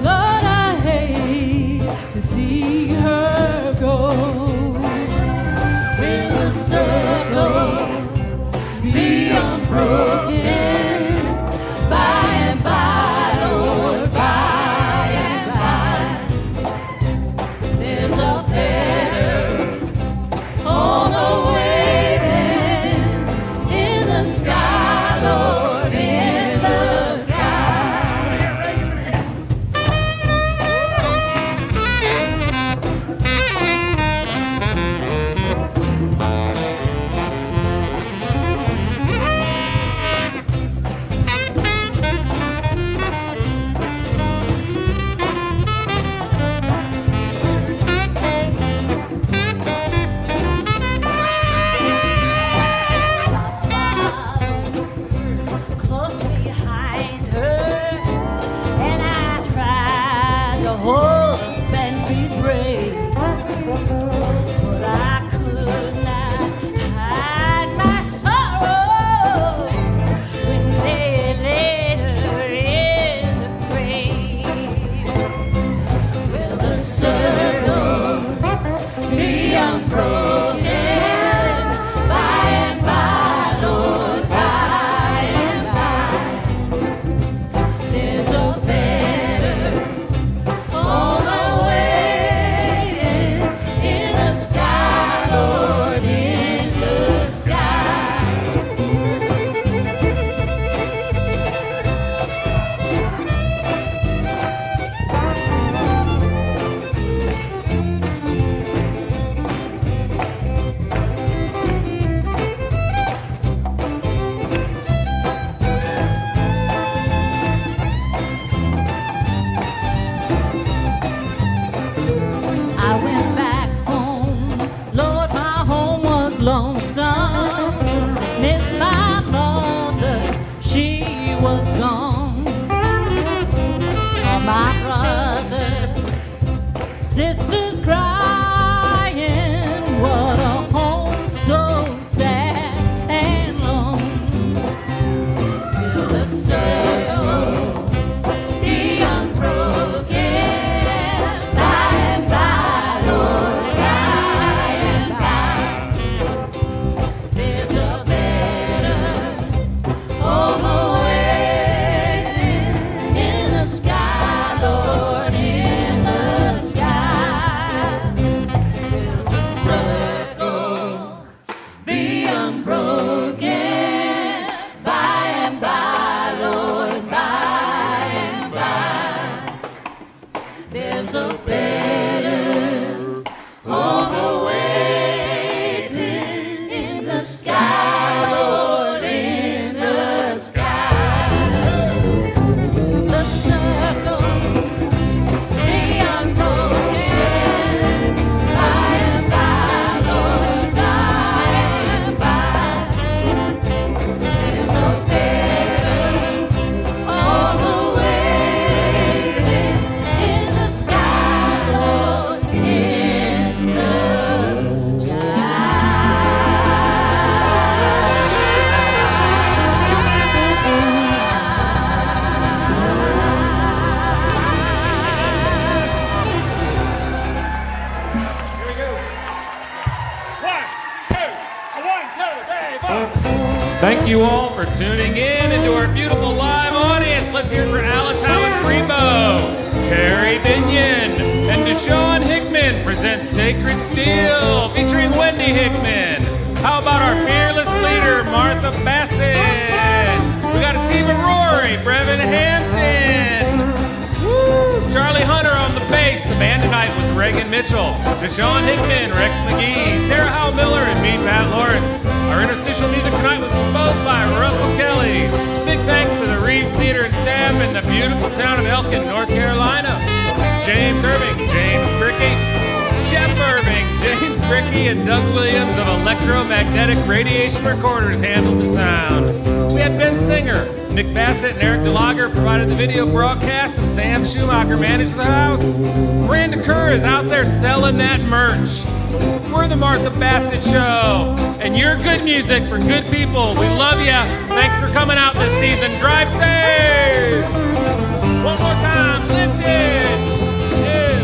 Lord, I hate to see her go. With a circle be unbroken by and by, Lord, by and by. There's a better on the way. lonesome. Miss my mother, she was gone. All my brothers, sisters crying. What a home so sad and lone. Will the circle be unbroken by and by, Lord, by and by? There's a better home awaiting in the sky, Lord, in the sky. Will the circle be unbroken by and by, Lord, by and by? There's a better home awaiting in the sky, Lord, in the sky. The circle be unbroken by and by, Lord, by and by. There's a better home awaiting in the sky, Lord, in the Here we go. 1, 2, 1, 2, 3, 4. Thank you all for tuning in and to our beautiful live audience. Let's hear it for Alice, Howe Freebo. Terri Binion and DaShawn Hickman present Sacred Steel featuring Wendy Hickman. How about our fearless leader, Martha Bassett? We got a team of Rory, Brevin Hampton. Woo! Charlie Hunter on the bass. The band tonight was Reagan Mitchell, DaShawn Hickman, Rex McGee, Sarah Howe Miller, and me, Pat Lawrence. Our interstitial music tonight was composed by Russell Kelly. Big thanks to the Reeves Theater and staff in the beautiful town of Elkin, North Carolina. James Irving, James Bricky, Jeff Irving, James Bricky, and Doug Williams of Electromagnetic Radiation Recorders handled the sound. We had Ben Singer, Nick Bassett, and Eric DeLager provided the video broadcast, and Sam Schumacher managed the house. Miranda Kerr is out there selling that merch. We're the Martha Bassett Show, and you're good music for good people. We love you. Thanks for coming out this season. Drive safe. One more time. Lifted. Yeah.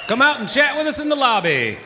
Come out and chat with us in the lobby.